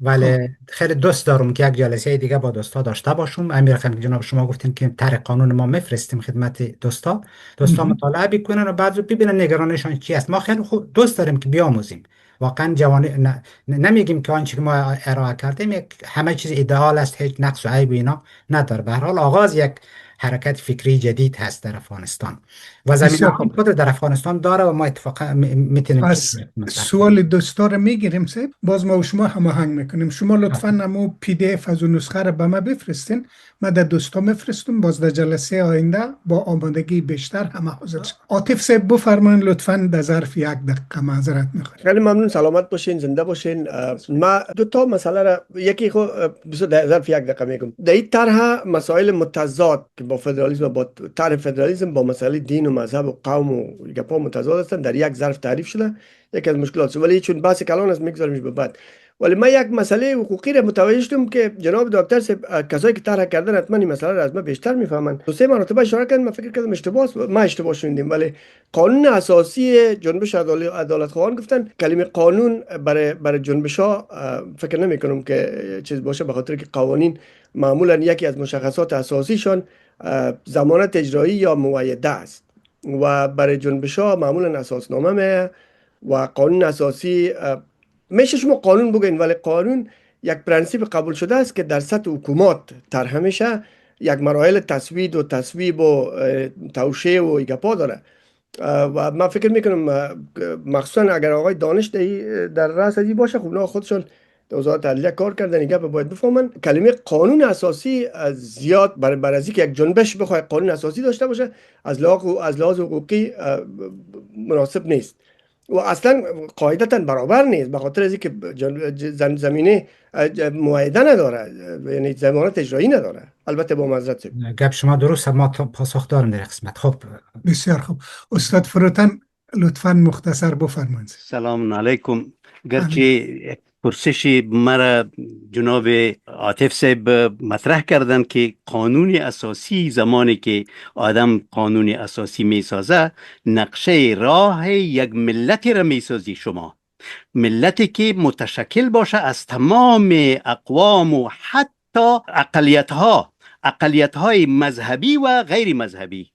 H: ولی خیلی دوست دارم که یک جلسه دیگه با دوستا داشته باشم. امیر رقم که جناب شما گفتین که طرح قانون ما میفرستیم خدمت دوستا مطالعه بکنن و بعد ببینن نگرانشان چی است. ما خیلی خوب دوست داریم که بیاموزیم. واقعا جوانی نمیگیم که آنچه که ما ارائه کردیم همه چیز ایدئال است، هیچ نقص و عیبی اینا نداره. به هر حال آغاز یک حرکت فکری جدید هست در افغانستان و زمینه خود در افغانستان داره و ما اتفاقا میتونیم
B: سوال دوستا رو میگیریم صاحب، باز ما و شما هماهنگ میکنیم. شما لطفا نمو پی دی اف از اون نسخه رو به ما بفرستین، من در دوستا میفرستم، باز در جلسه آینده با آمادگی بیشتر همه حاضر شد. عاطف صاحب بفرمایید لطفا در ظرف 1 دقیقه. معذرت میخوام.
C: خیلی ممنون، سلامت باشین، زنده باشین. ما 2 تا مسئله را، یکی خود در ظرف 1 دقیقه میگم. در این طرح مسائل متضاد که با فدرالیسم، با طرح فدرالیسم با مسائل دین و مذهب و قوم و گپا متضاد هستند، در یک ظرف تعریف شده. یکی از مشکلات، ولی چون بحث کلان است میگذاریمش به بعد. ولی من یک مسئله حقوقی را متوجه شدم که جناب دکتر صاحب، کسایی که طرح کردن حتما این مسئله را از من بیشتر میفهمن. 2-3 مرتبه اشاره کردم، من فکر کردم اشتباهه، ما اشتباه شدیم. ولی قانون اساسی جنبش عدالت خواهان گفتن کلمه قانون برای جنبش ها فکر نمی کنم که چیز باشه، به خاطر که قوانین معمولا یکی از مشخصات اساسیشان ضمانت اجرایی یا موعده است و برای جنبش ها معمولا اساسنامه میه و قانون اساسی میشه شما قانون بگین، ولی قانون یک پرنسیپ قبول شده است که در سطح حکومت طرح میشه، یک مراحل تصویب و توشیح و گپا داره. و من فکر میکنم مخصوصا اگر آقای دانش در رأس ازی باشه، خب نه خودشون در وزارت عدلیه کار کردن، گپ باید بفهمن. کلمه قانون اساسی زیاد برای از اینکه یک جنبش بخواد قانون اساسی داشته باشه از لحاظ حقوقی مناسب نیست و اصلا قاعدتا برابر نیست، به خاطر از اینکه زمینه معاهده نداره، یعنی ضمانت اجرایی نداره. البته با معذرت
H: گپ شما درست، ما پاسخ داریم در قسمت. خب
B: بسیار خوب. استاد فروتن لطفا مختصر بفرمایید.
I: سلام علیکم. گرچه پرسشی مرا جناب عاطف صاحب مطرح کردن که قانون اساسی زمانی که آدم قانون اساسی می سازه نقشه راه یک ملتی را می سازی، شما ملتی که متشکل باشه از تمام اقوام و حتی اقلیت های مذهبی و غیر مذهبی.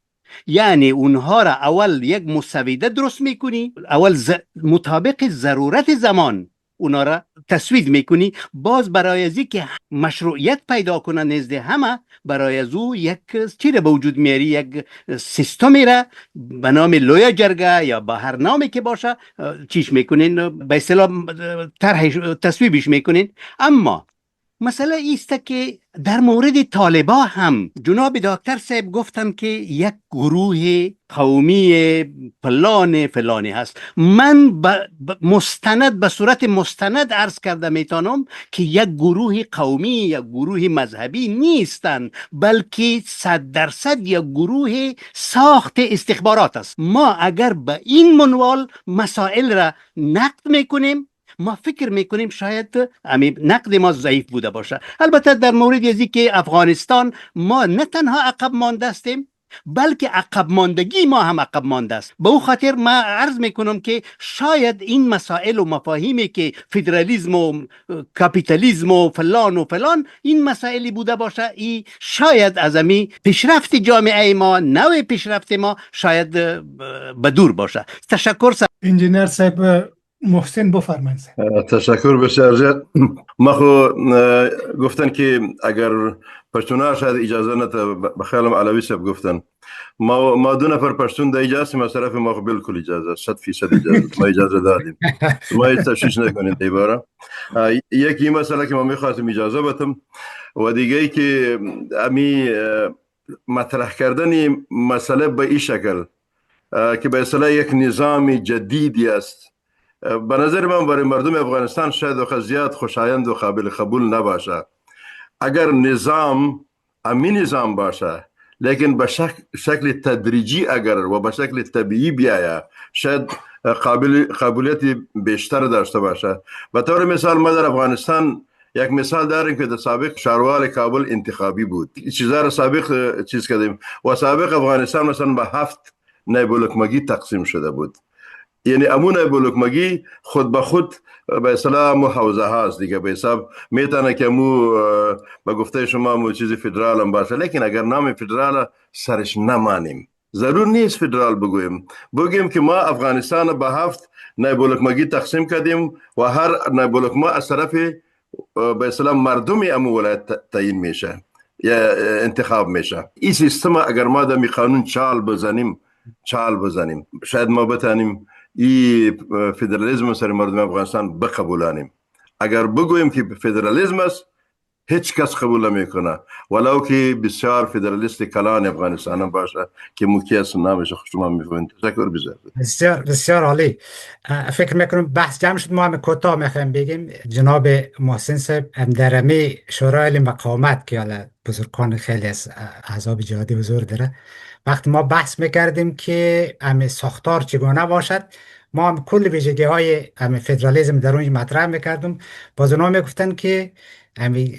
I: یعنی اونها را اول یک مسوده درست میکنی، اول مطابق ضرورت زمان اونا را تصویب میکنی، باز برای از که مشروعیت پیدا کنه نزد همه، برای از او یک چیره به وجود میاری، یک سیستمی را به نام لویا جرگه یا با هر نامی که باشه چیش میکنین، به اصطلاح تصویبش میکنین. اما مسئله ایست که در مورد طالبا هم جناب دکتر صاحب گفتن که یک گروه قومی فلانی هست. من مستند به صورت مستند عرض کرده میتونم که یک گروه قومی یا گروه مذهبی نیستن، بلکه 100% یک گروه ساخت استخبارات است. ما اگر به این منوال مسائل را نقد میکنیم، ما فکر میکنیم شاید نقد ما ضعیف بوده باشه. البته در مورد ازی که افغانستان ما نه تنها عقب مانده استیم، بلکه عقب ماندگی ما هم عقب مانده است. به او خاطر ما عرض میکنم که شاید این مسائل و مفاهیمی که فدرالیسم و کاپیتالیسم و فلان این مسائلی بوده باشه، این شاید از امی پیشرفت جامعه ما، نوع پیشرفت ما شاید به دور باشه. تشکر.
B: انجینر صاحب محسن بفرمایید.
D: تشکر بسیار زیاد. ما خو گفتن که اگر پشتونا شاید اجازه نده، بخیالم علوی صاحب گفتن ما دو نفر پشتون در اینجا هستیم، از طرف ما خو بالکل اجازه 100% اجازه ما اجازه دادیم. ما هیچ تشویش نکنید دیباره. یکی مسئله که ما میخواستیم اجازه بدم و دیگه ای که امی مطرح کردن مسئله به این شکل که به اصطلاح یک نظام جدیدی است، به نظر من برای مردم افغانستان شاید و زیاد خوشایند و قابل قبول نباشه. اگر نظام امین نظام باشه لیکن به شکل تدریجی اگر و به شکل طبیعی بیاید، شاید قابلیت بیشتر داشته باشه. به طور مثال ما در افغانستان یک مثال داریم که در سابق شهروار کابل انتخابی بود، چیزا را سابق چیز کردیم و سابق افغانستان مثلا به 7 نایب الحکومگی تقسیم شده بود. یعنی امون نایب الحکومگی خود به خود به اصطلاح مو حوزه هاست دیگه، به حساب میتونه که مو به گفته شما مو چیز فدرال هم باشه، لیکن اگر نام فدرال سرش نمانیم، ضرور نیست فدرال بگویم که ما افغانستان به 7 نایب الحکومگی تقسیم کردیم و هر نایب الحکومه از طرف به اصطلاح مردمی امو ولایت تعیین میشه یا انتخاب میشه. این سیستم اگر ما در قانون چال بزنیم شاید ما بتانیم این فدرالیسم سر مردم افغانستان بقبولانیم. اگر بگوییم که فدرالیسم است، هیچ کس قبول نمیکنه، ولو که بسیار فدرالیست کلان افغانستان هم باشه که موکیس نامش شما میفهمید. تشکر
H: بسیار بسیار عالی. فکر میکنم بحث جمع شد. ما هم کوتاه میخوایم بگیم. جناب محسن صاحب در امی شورای مقاومت که حالا بزرگان خیلی از احزاب جهادی حضور داره، وقتی ما بحث میکردیم که امی ساختار چگونه باشد، ما هم کل ویژگی های امی فدرالیسم در اونجا مطرح میکردیم. باز اونا میگفتن که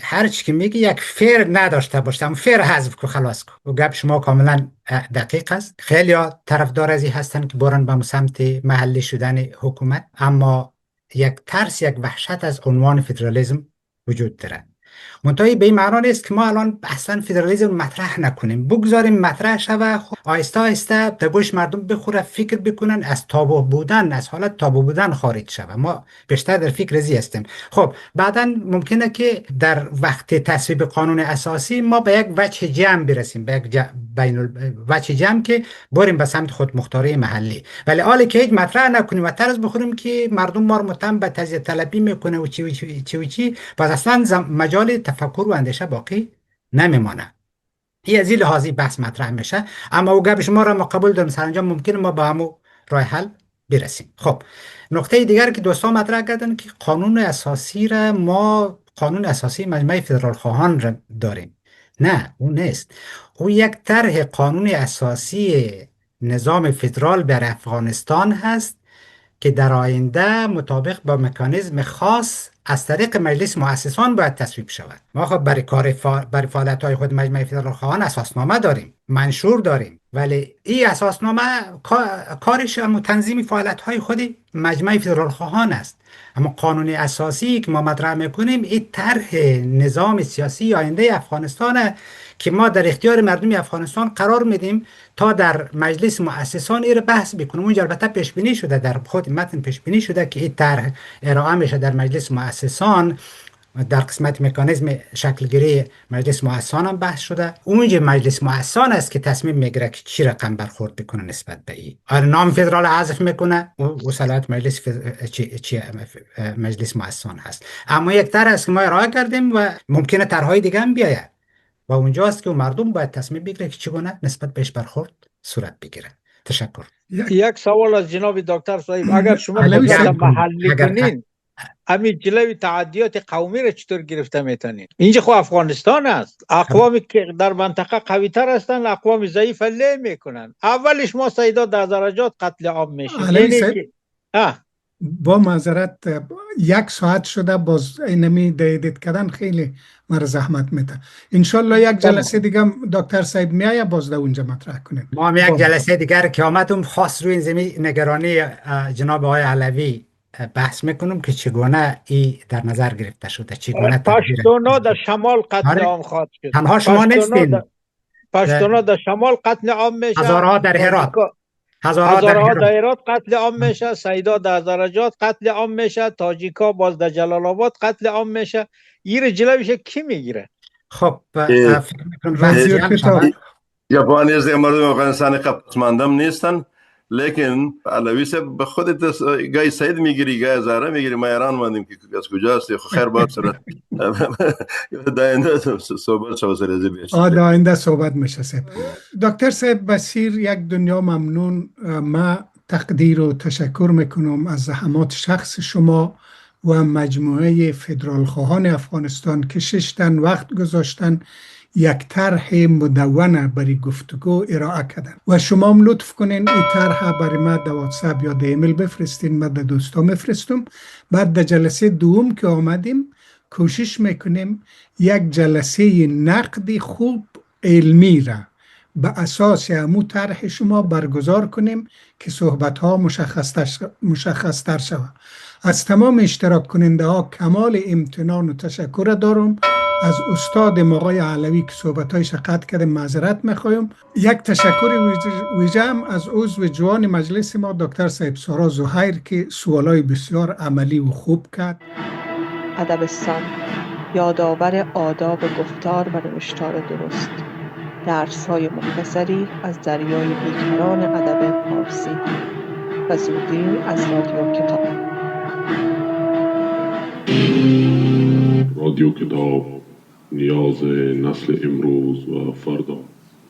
H: هر چی که میگه یک فیر نداشته باشه، فیر حذف کو خلاص کو. و گپ شما کاملا دقیق است. خیلی ها طرفدار ازی هستن که برن به سمت محلی شدن حکومت، اما یک ترس، یک وحشت از عنوان فدرالیسم وجود داره. منتهی به این معنا نیست که ما الان اصلا فدرالیسم مطرح نکنیم، بگذاریم مطرح شوه، آهسته آهسته در گوش مردم بخوره، فکر بکنن، از تابو بودن، از حالت تابو بودن خارج شوه. ما بیشتر در فکر ازی هستیم. خب بعدا ممکنه که در وقت تصویب قانون اساسی ما به یک وجه جمع برسیم، به یک وجه جمع که بریم به سمت خودمختاری محلی. ولی حالی که هیچ مطرح نکنیم و طرز بخوریم که مردم ما رو متهم به تجزیه طلبی میکنه و چی باز اصلا مجال تفکر و اندیشه باقی نمیمانه. این از این لحاظی بحث مطرح میشه. اما او گپ شما را ما قبول داریم، سرانجام ممکنه ما به همو راه حل برسیم. خب نکته دیگر که دوستان مطرح کردن که قانون اساسی را ما قانون اساسی مجمع فدرال خواهان را داریم. نه، اون نیست. او یک طرح قانون اساسی نظام فدرال بر افغانستان هست که در آینده مطابق با مکانیزم خاص از طریق مجلس مؤسسان باید تصویب شود. ما خب برای فعالیت‌های خود مجمع فدرال خواهان اساسنامه داریم، منشور داریم، ولی این اساسنامه کارش هم تنظیم فعالیت‌های خود مجمع فدرال خواهان است. اما قانون اساسی که ما مطرح میکنیم این طرح نظام سیاسی آینده افغانستان که ما در اختیار مردم افغانستان قرار میدیم تا در مجلس مؤسسان این بحث بکنیم. اونجا البته پیش بینی شده، در خود متن پیش بینی شده که این طرح ارائه میشه در مجلس مؤسسان، در قسمت مکانیزم شکلگیری مجلس مؤسسان هم بحث شده. اونجا مجلس مؤسسان است که تصمیم میگیره که چی رقم برخورد بکنه نسبت به این. آره نام فدرال حذف میکنه و صلاحیت مجلس مؤسسان هست. اما یک طرح است که ما ارائه کردیم و ممکنه طرحهای دیگه هم بیاید و اونجاست که مردم باید تصمیم بگیره که چگونه نسبت بهش برخورد صورت بگیره. تشکر.
E: یک سوال از جناب دکتر صاحب، اگر شما قدرت محلی کنین همین جلوی تعدیات قومی را چطور گرفته میتونین؟ اینجا خو افغانستان است، اقوامی که در منطقه قوی تر هستن اقوام ضعیف له میکنن. اولش ما سیدا در درجات قتل عام میشه.
B: با معذرت 1 ساعت شده، باز اینمی دیدید کردن خیلی مرا زحمت میده. انشالله یک جلسه دیگه دکتر صاحب میایه باز در اونجا مطرح کنیم.
H: ما هم یک جلسه دیگر که آمدم خاص روی این زمین نگرانی جناب آقای علوی بحث میکنم که چگونه ای در نظر گرفته شده، چگونه
E: پشتونا در شمال قتل عام خواهد شد.
H: تنها شما نیستین،
E: پشتونا در شمال قتل عام میشه،
H: هزارها در هرات،
E: هزارها در هرات قتل عام میشه، سیدا در درجات قتل عام میشه، تاجیکا باز در جلال آباد قتل عام میشه. این جلویش کی میگیره؟
H: خب
D: یابانی از مردم افغانستان قدرتمندم نیستن، لیکن علوی صاحب به خودت گای سید میگیری، گای زاره میگیری. ما ایران ماندیم که از کجاست. خیر باد سره داینده صحبت شو سره بیشتر.
B: داینده صحبت میشه صاحب. دکتر صاحب بصیر، یک دنیا ممنون. ما تقدیر و تشکر میکنم از زحمات شخص شما و مجموعه فدرال خواهان افغانستان که 6 تن وقت گذاشتن یک طرح مدونه برای گفتگو ارائه کردن و شما هم لطف کنین این طرح برای ما در واتساپ یا در ایمیل بفرستین. من در دوستا میفرستم. بعد در جلسه دوم که آمدیم کوشش میکنیم یک جلسه نقدی خوب علمی را به اساس همو طرح شما برگزار کنیم که صحبت ها مشخص تر شود. از تمام اشتراک کننده ها کمال امتنان و تشکر دارم. از استاد آقای علوی که صحبتایش قطع کرده معذرت میخوایم. یک تشکر ویژه هم از عضو جوان مجلس ما دکتر صاحب سارا زهیر که سوالای بسیار عملی و خوب کرد.
J: ادبستان، یادآور آداب گفتار و نوشتار درست. درس‌های مختصری از دریای بیکران ادب فارسی و زودی از رادیو کتاب.
K: رادیو کتاب، نیاز نسل امروز و فردا.